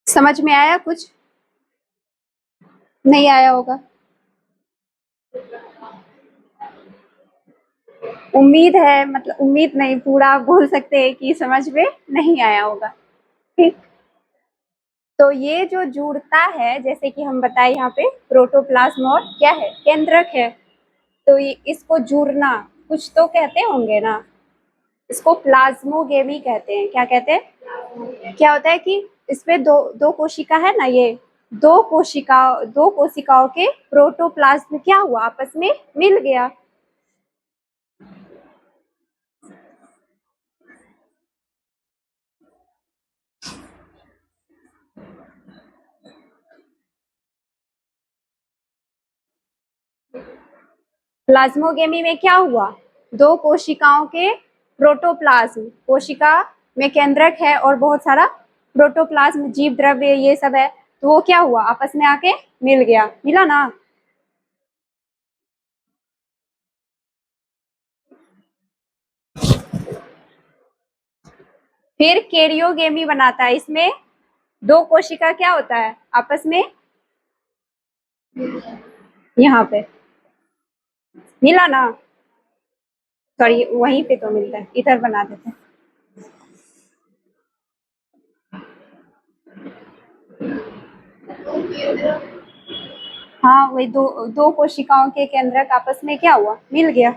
समझ में आया कुछ, नहीं आया होगा। उम्मीद है, मतलब उम्मीद नहीं, पूरा बोल सकते हैं कि समझ में नहीं आया होगा। ठीक, तो ये जो जुड़ता है, जैसे कि हम बताए यहाँ पे प्रोटोप्लाज्म और क्या है, केंद्रक है, तो ये इसको जुड़ना कुछ तो कहते होंगे ना, इसको प्लाज्मोगेमी कहते हैं। क्या कहते हैं, क्या होता है कि इसमें दो दो कोशिका है ना, ये दो कोशिकाओं के प्रोटोप्लाज्म क्या हुआ, आपस में मिल गया। प्लाज्मोगेमी में क्या हुआ, दो कोशिकाओं के प्रोटोप्लाज्म, कोशिका में केंद्रक है और बहुत सारा प्रोटोप्लाज्म जीव द्रव्य ये सब है, तो वो क्या हुआ, आपस में आके मिल गया, मिला ना। फिर कैरियोगेमी बनाता है, इसमें दो कोशिका क्या होता है आपस में, यहाँ पे मिला ना, सॉरी वहीं पे तो मिलता है, इधर बना देते हैं। हाँ, वही दो दो कोशिकाओं के केंद्रक आपस में क्या हुआ, मिल गया।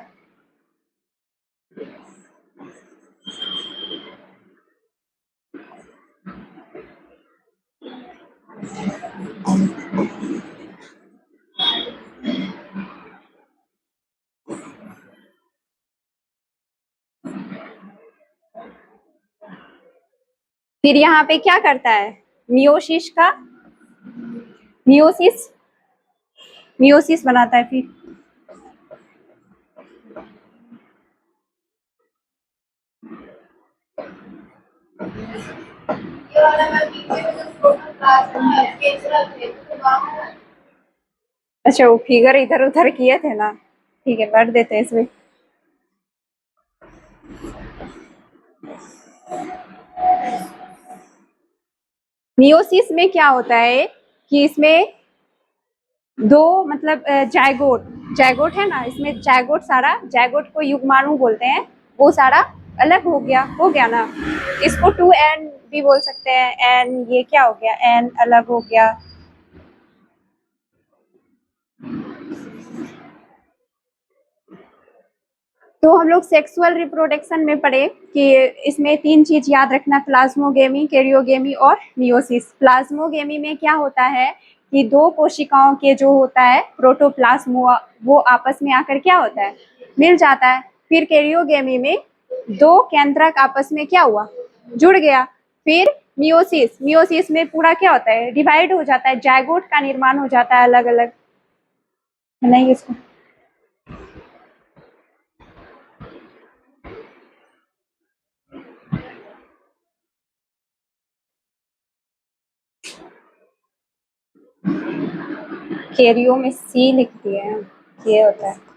फिर यहाँ पे क्या करता है, मियोसिस का मियोसिस मियोसिस बनाता है। फिर अच्छा, वो फिगर इधर उधर किए थे ना, ठीक है कर देते हैं इसमें। मियोसिस में क्या होता है कि इसमें दो मतलब जायगोट जायगोट है ना, इसमें जायगोट सारा, जायगोट को युग्माणु बोलते हैं, वो सारा अलग हो गया ना। इसको 2n भी बोल सकते हैं, n ये क्या हो गया, n अलग हो गया। तो हम लोग सेक्सुअल रिप्रोडक्शन में पढ़े कि इसमें 3 चीज याद रखना, प्लाज्मोगेमी, कैरियोगेमी और मियोसिस। प्लाज्मोगेमी में क्या होता है कि दो कोशिकाओं के जो होता है प्रोटोप्लाज्म, वो आपस में आकर क्या होता है, मिल जाता है। फिर कैरियोगेमी में दो केंद्रक आपस में क्या हुआ, जुड़ गया। फिर मियोसिस में पूरा क्या होता है, डिवाइड हो जाता है, जायगोट का निर्माण हो जाता है अलग अलग, नहीं इसको कैरियो में सी लिख दिए हैं, ये होता है।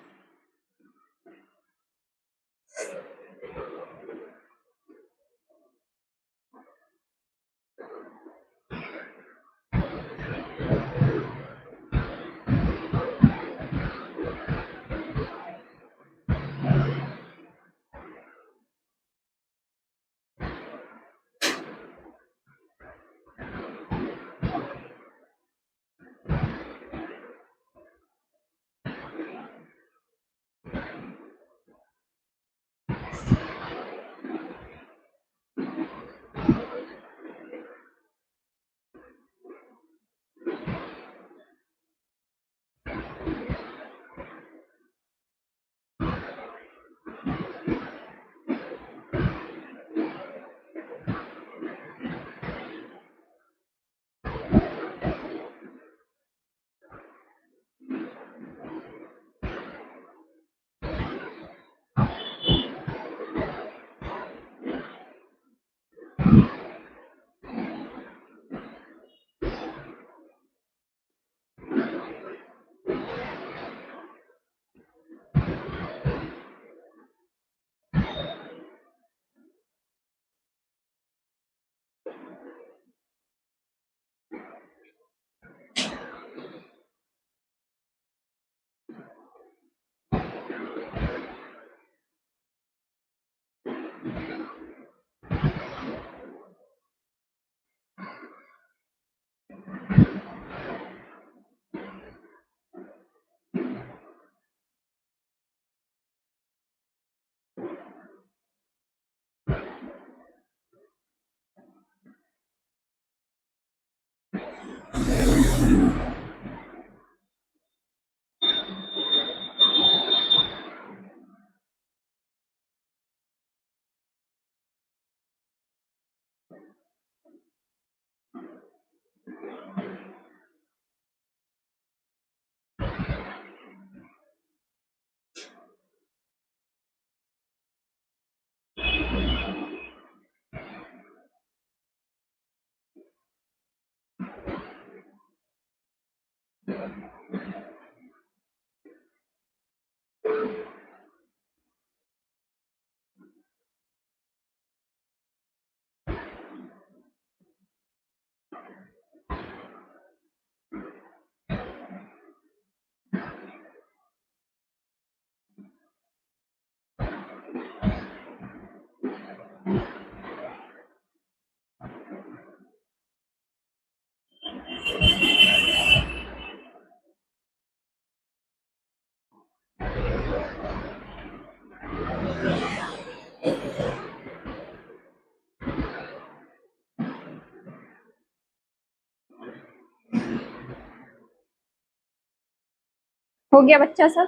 हो गया बच्चा सब?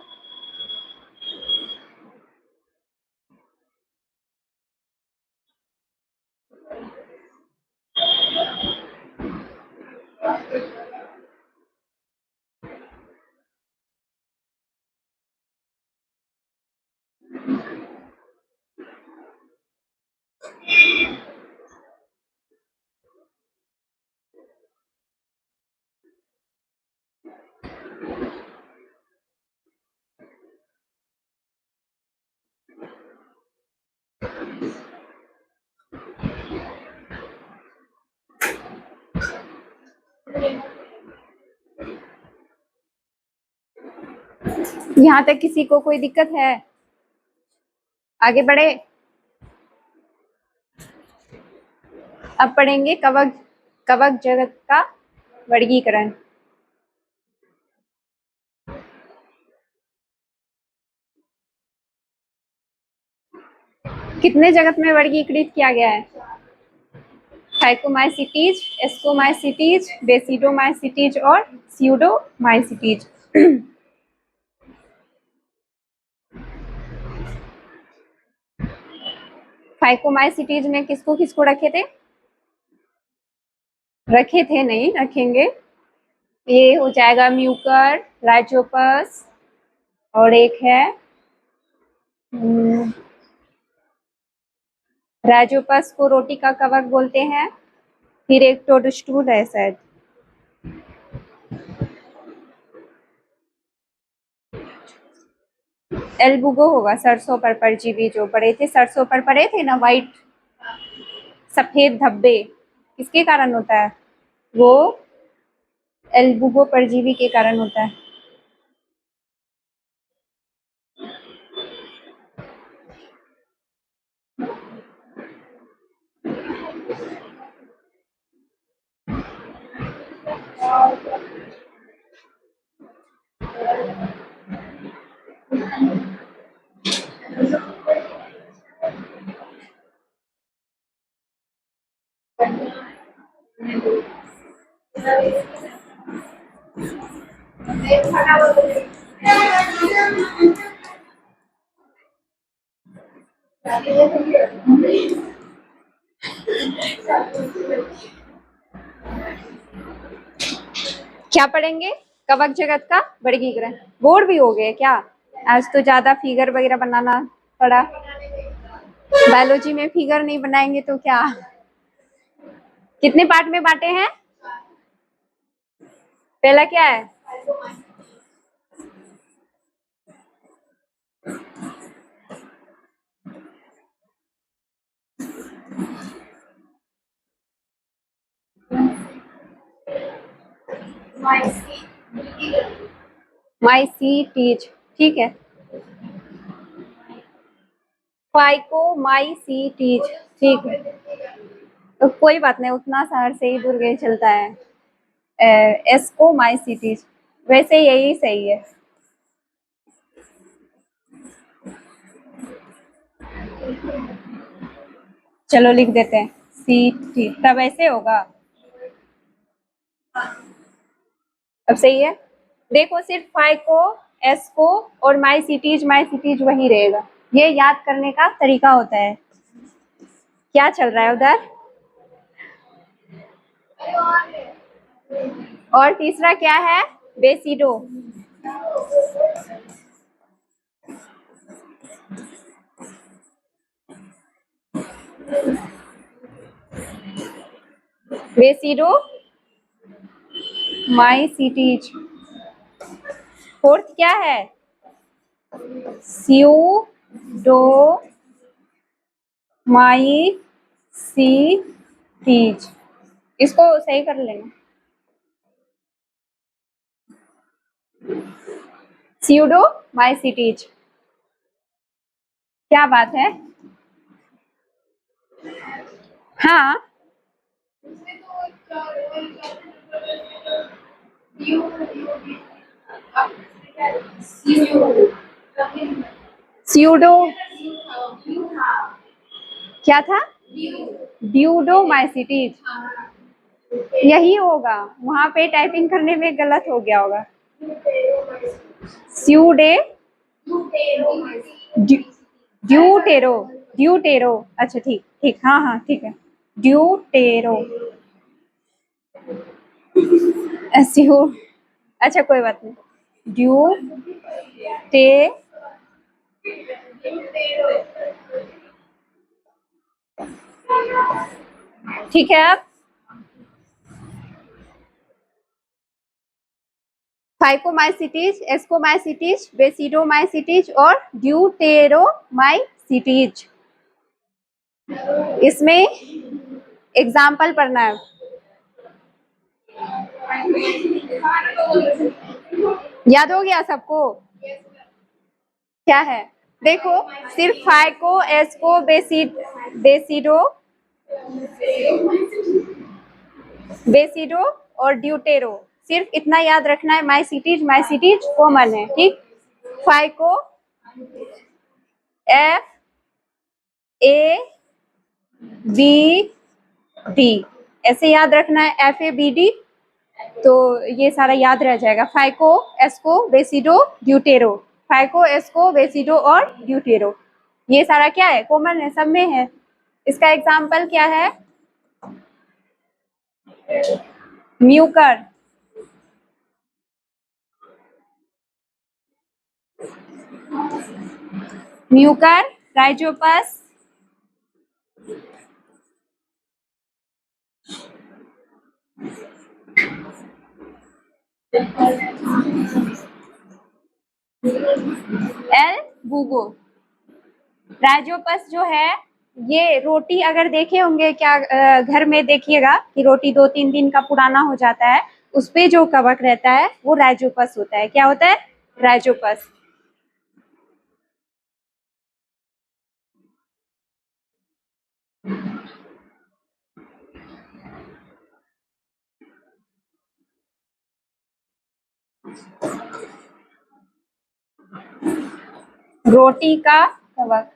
यहाँ तक किसी को कोई दिक्कत है? आगे बढ़े। अब पढ़ेंगे कवक कवक जगत का वर्गीकरण। कितने जगत में वर्गीकृत किया गया है? फाइकोमाइसिटीज, एस्कोमाइसिटीज, बेसिडोमाइसिटीज और स्यूडोमाइसिटीज। फाइकोमाइसिटीज में किसको किसको रखे थे? रखे थे नहीं, रखेंगे। ये हो जाएगा म्यूकर, राइजोपस, और एक है राइजोपस को रोटी का कवक बोलते हैं। फिर एक टोडस्टूल है शायद। एल्बुगो होगा, सरसों पर परजीवी जो पड़े थे, सरसों पर पड़े थे ना, वाइट सफेद धब्बे, किसके कारण होता है? वो एल्बुगो परजीवी के कारण होता है। क्या पढ़ेंगे? कवक जगत का वर्गीकरण। बोर्ड भी हो गए क्या? आज तो ज्यादा फिगर वगैरह बनाना पड़ा। बायोलॉजी में फिगर नहीं बनाएंगे तो क्या? कितने पार्ट में बांटे हैं? पहला क्या है? माइसीटीज, ठीक है। फाइकोमाइसीटीज, ठीक है। तो कोई बात नहीं, उतना शहर से ही दूर गए चलता है। एस्कोमाइसीटीज, वैसे यही सही है। चलो लिख देते हैं सी टी, तब ऐसे होगा। अब सही है। देखो सिर्फ फाइको, एस्को और माइसीटीज वही रहेगा। ये याद करने का तरीका होता है। क्या चल रहा है उधर? और तीसरा क्या है? बेसिडो। बेसिडो माइसीटीज। फोर्थ क्या है? स्यूडो माइसीटीज। इसको सही कर लेना। स्यूडो माइसीटीज। क्या बात है? हाँ, स्यूडो क्या था? ड्यूडोमाइसिटीज, यही होगा। वहां पे टाइपिंग करने में गलत हो गया होगा। स्यूडे ड्यूटेरो ड्यूटेरो। अच्छा ठीक ठीक, हाँ हाँ ठीक है, ड्यूटेरो। स्यू, अच्छा कोई बात नहीं, ड्यू टे ठीक है। अब फाइकोमाइसिटीज, एस्कोमाइसिटीज, बेसिडोमाइसिटीज और ड्यूटेरोमाइसिटीज। इसमें एग्जाम्पल पढ़ना है। याद हो गया सबको? क्या है देखो, सिर्फ फाइको, एस्को, बेसिडो बेसिडो और ड्यूटेरो, सिर्फ इतना याद रखना है। माइसिटीज, माइसिटीज कॉमन है, ठीक। Phyco F A B D, ऐसे याद रखना है, एफ ए बी डी, तो ये सारा याद रह जाएगा। फाइको, एस्को, बेसिडो, ड्यूटेरो, फाइको, एस्को, बेसिडो और ड्यूटेरो, ये सारा क्या है, कॉमन है, सब में है। इसका एग्जाम्पल क्या है? म्यूकर, म्यूकर, राइजोपस, एल बूगो। राइजोपस जो है, ये रोटी अगर देखे होंगे क्या, घर में देखिएगा कि रोटी 2-3 दिन का पुराना हो जाता है, उस पे जो कवक रहता है वो राइजोपस होता है। क्या होता है? राइजोपस। रोटी का कवक,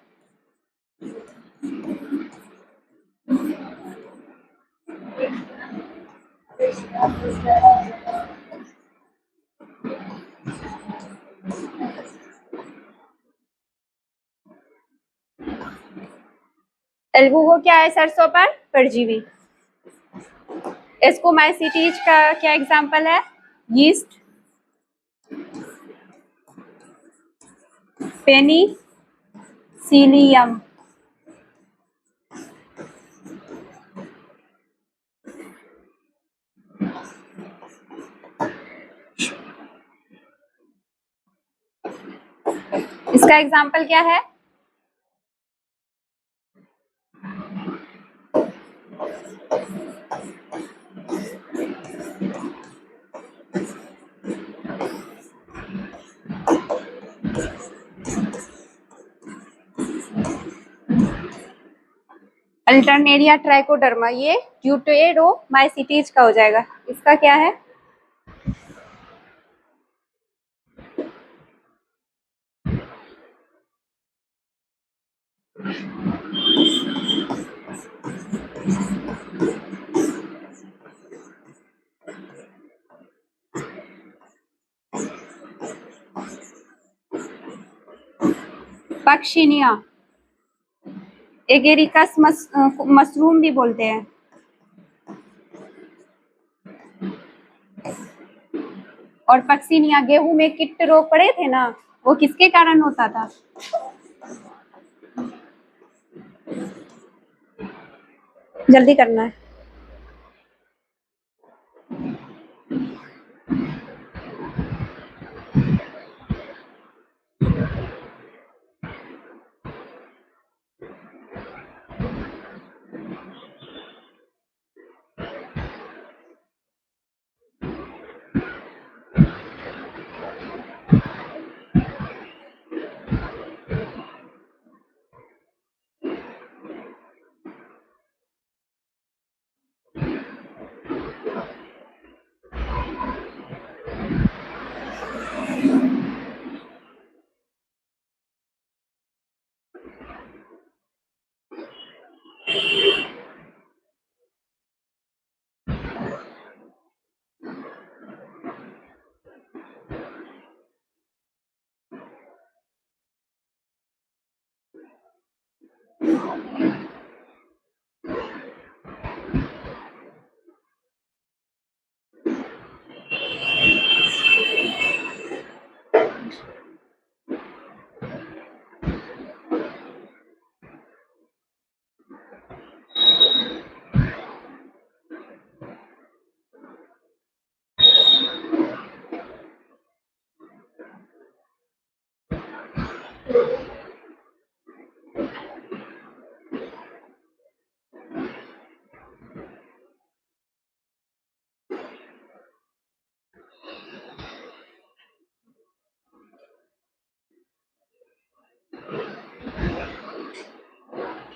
एल्बुगो क्या है? सरसों पर परजीवी। एस्कोमाइसिटीज का क्या एग्जाम्पल है? Yeast, Penicillium. इसका एग्जाम्पल क्या है? अल्टरनेरिया ट्राइकोडर्मा, ये ड्यूटेरोमाइसिटीज का हो जाएगा। इसका क्या है? पक्षिनिया, एगेरिकस मशरूम भी बोलते हैं। और पक्षिनिया, गेहूं में कीट रोग पड़े थे ना, वो किसके कारण होता था? जल्दी करना है।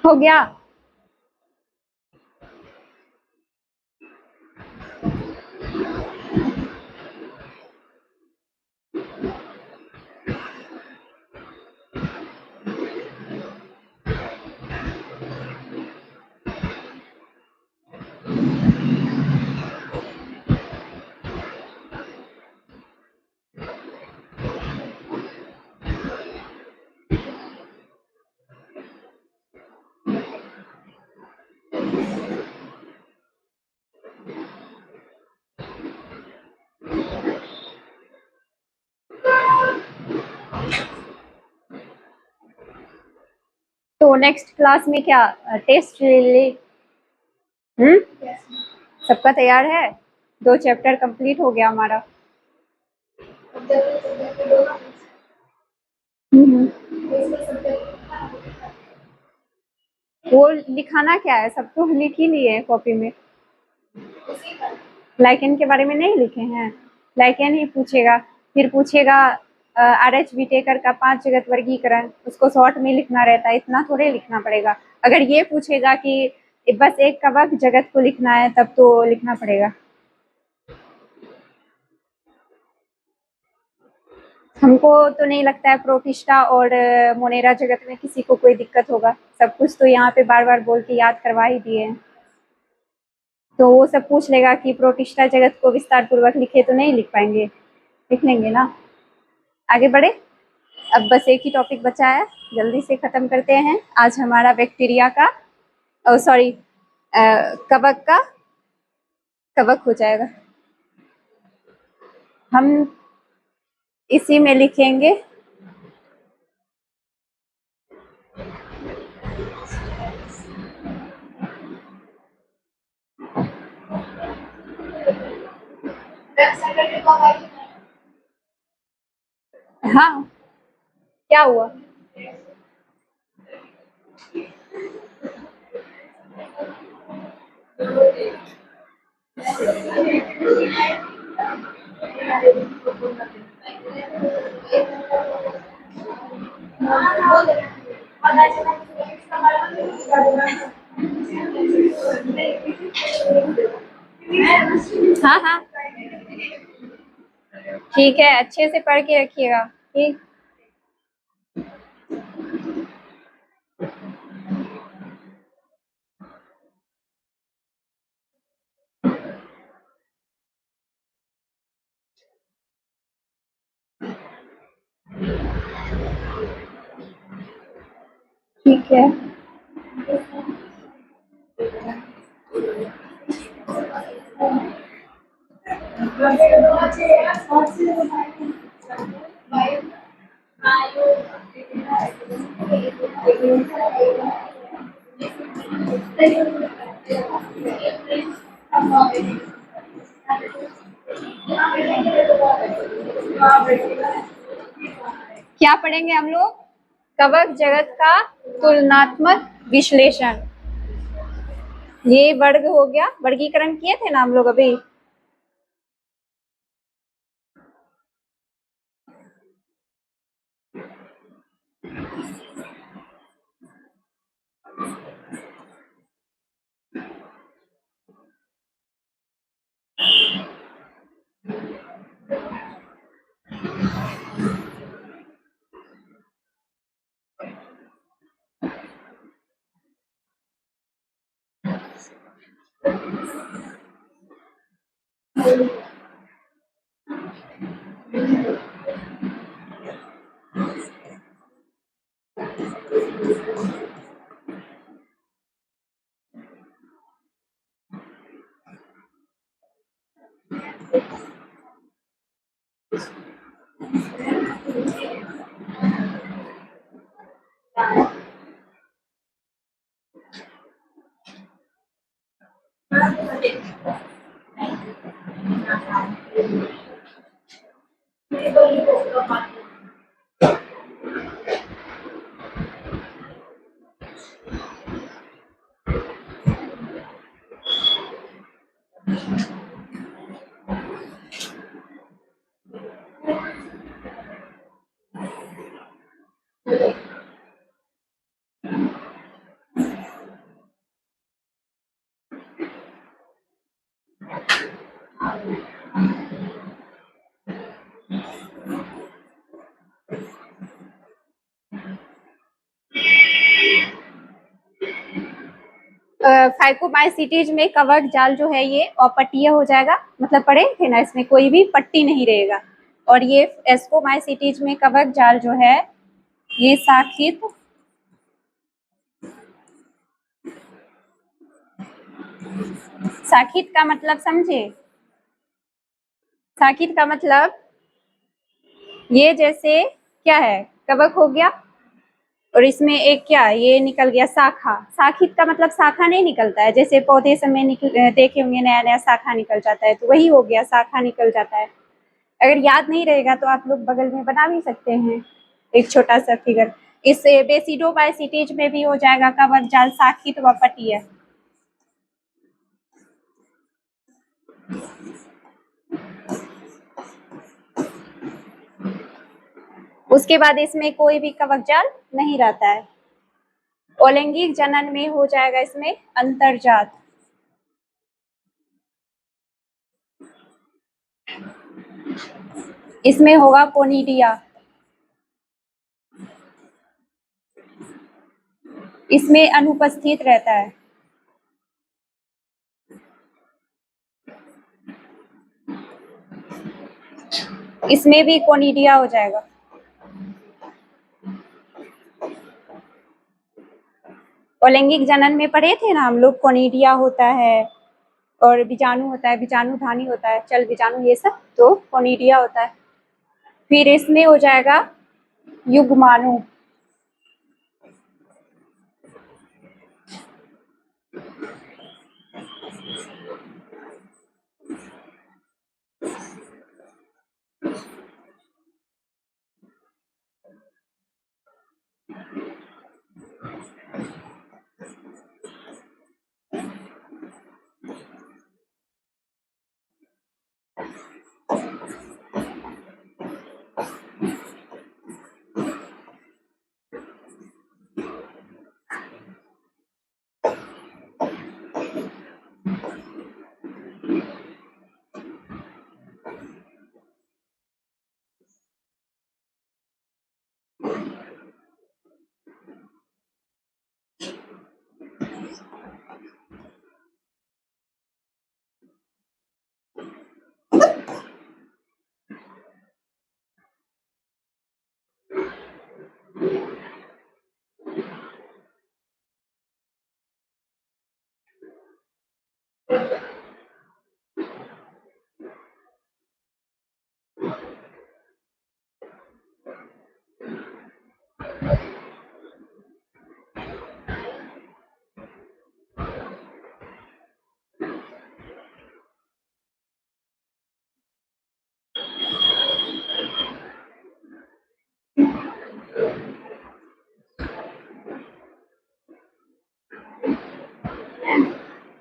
हो गया? तो नेक्स्ट क्लास में क्या टेस्ट ले ले? सबका तैयार है? 2 चैप्टर कंप्लीट हो गया हमारा। वो लिखाना क्या है? सब तो लिख ही लिए हैं कॉपी में। लाइकेन के बारे में नहीं लिखे हैं? लाइकेन ही पूछेगा, फिर पूछेगा RH विटेकर का 5 जगत वर्गीकरण, उसको शॉर्ट में लिखना रहता है, इतना थोड़े लिखना पड़ेगा। अगर ये पूछेगा कि बस एक कवक जगत को लिखना है तब तो लिखना पड़ेगा। हमको तो नहीं लगता है प्रोटिस्टा और मोनेरा जगत में किसी को कोई दिक्कत होगा। सब कुछ तो यहाँ पे बार बार बोल के याद करवा ही दिए हैं। तो वो सब पूछ लेगा कि प्रोटिस्टा जगत को विस्तार पूर्वक लिखे, तो नहीं लिख पाएंगे, लिख लेंगे ना। आगे बढ़े। अब बस एक ही टॉपिक बचा है, जल्दी से खत्म करते हैं। आज हमारा बैक्टीरिया का सॉरी कवक का कवक हो जाएगा। हम इसी में लिखेंगे हाँ, क्या हुआ? हाँ हाँ ठीक है, अच्छे से पढ़ के रखिएगा। ठीक। ठीक है। क्या पढ़ेंगे हम लोग? कवक जगत का तुलनात्मक विश्लेषण। ये वर्ग हो गया, वर्गीकरण किए थे ना हम लोग अभी। फाइकोमाइसीटीज में कवक जाल जो है ये अपट्टीय हो जाएगा, मतलब पढ़े थे ना, इसमें कोई भी पट्टी नहीं रहेगा। और ये एस्कोमाइसीटीज में कवक जाल जो है ये शाखित शाखित का मतलब समझे? शाखित का मतलब ये जैसे क्या है, कवक हो गया और इसमें एक क्या ये निकल गया शाखा। शाखित का मतलब शाखा नहीं निकलता है, जैसे पौधे समय देखे होंगे नया नया शाखा निकल जाता है, तो वही हो गया, शाखा निकल जाता है। अगर याद नहीं रहेगा तो आप लोग बगल में बना भी सकते हैं एक छोटा सा फिगर। इस बेसिडोमाइसीटीज में भी हो जाएगा कवक जाल शाखित व पट्टीय। उसके बाद इसमें कोई भी कवक जाल नहीं रहता है। अलैंगिक जनन में हो जाएगा इसमें अंतर्जात। इसमें होगा कोनिडिया। इसमें अनुपस्थित रहता है। इसमें भी कोनिडिया हो जाएगा। अलैंगिक जनन में पढ़े थे ना हम लोग, कोनिडिया होता है और बीजाणु होता है, बीजाणु धानी होता है, चल बीजाणु ये सब, तो कोनिडिया होता है। फिर इसमें हो जाएगा युग्माणु।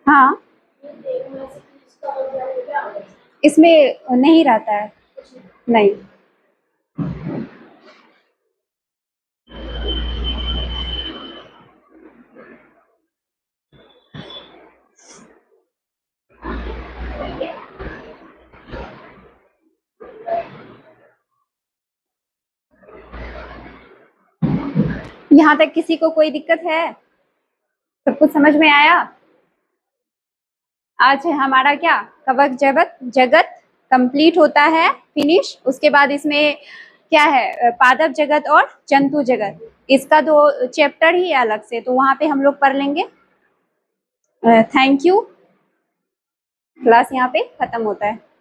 हाँ, इसमें नहीं रहता है, नहीं। यहाँ तक किसी को कोई दिक्कत है? सब कुछ समझ में आया? आज है हमारा क्या, कवक जगत जगत कंप्लीट होता है, फिनिश। उसके बाद इसमें क्या है, पादप जगत और जंतु जगत, इसका 2 चैप्टर ही अलग से, तो वहां पे हम लोग पढ़ लेंगे। Thank you. क्लास यहाँ पे खत्म होता है।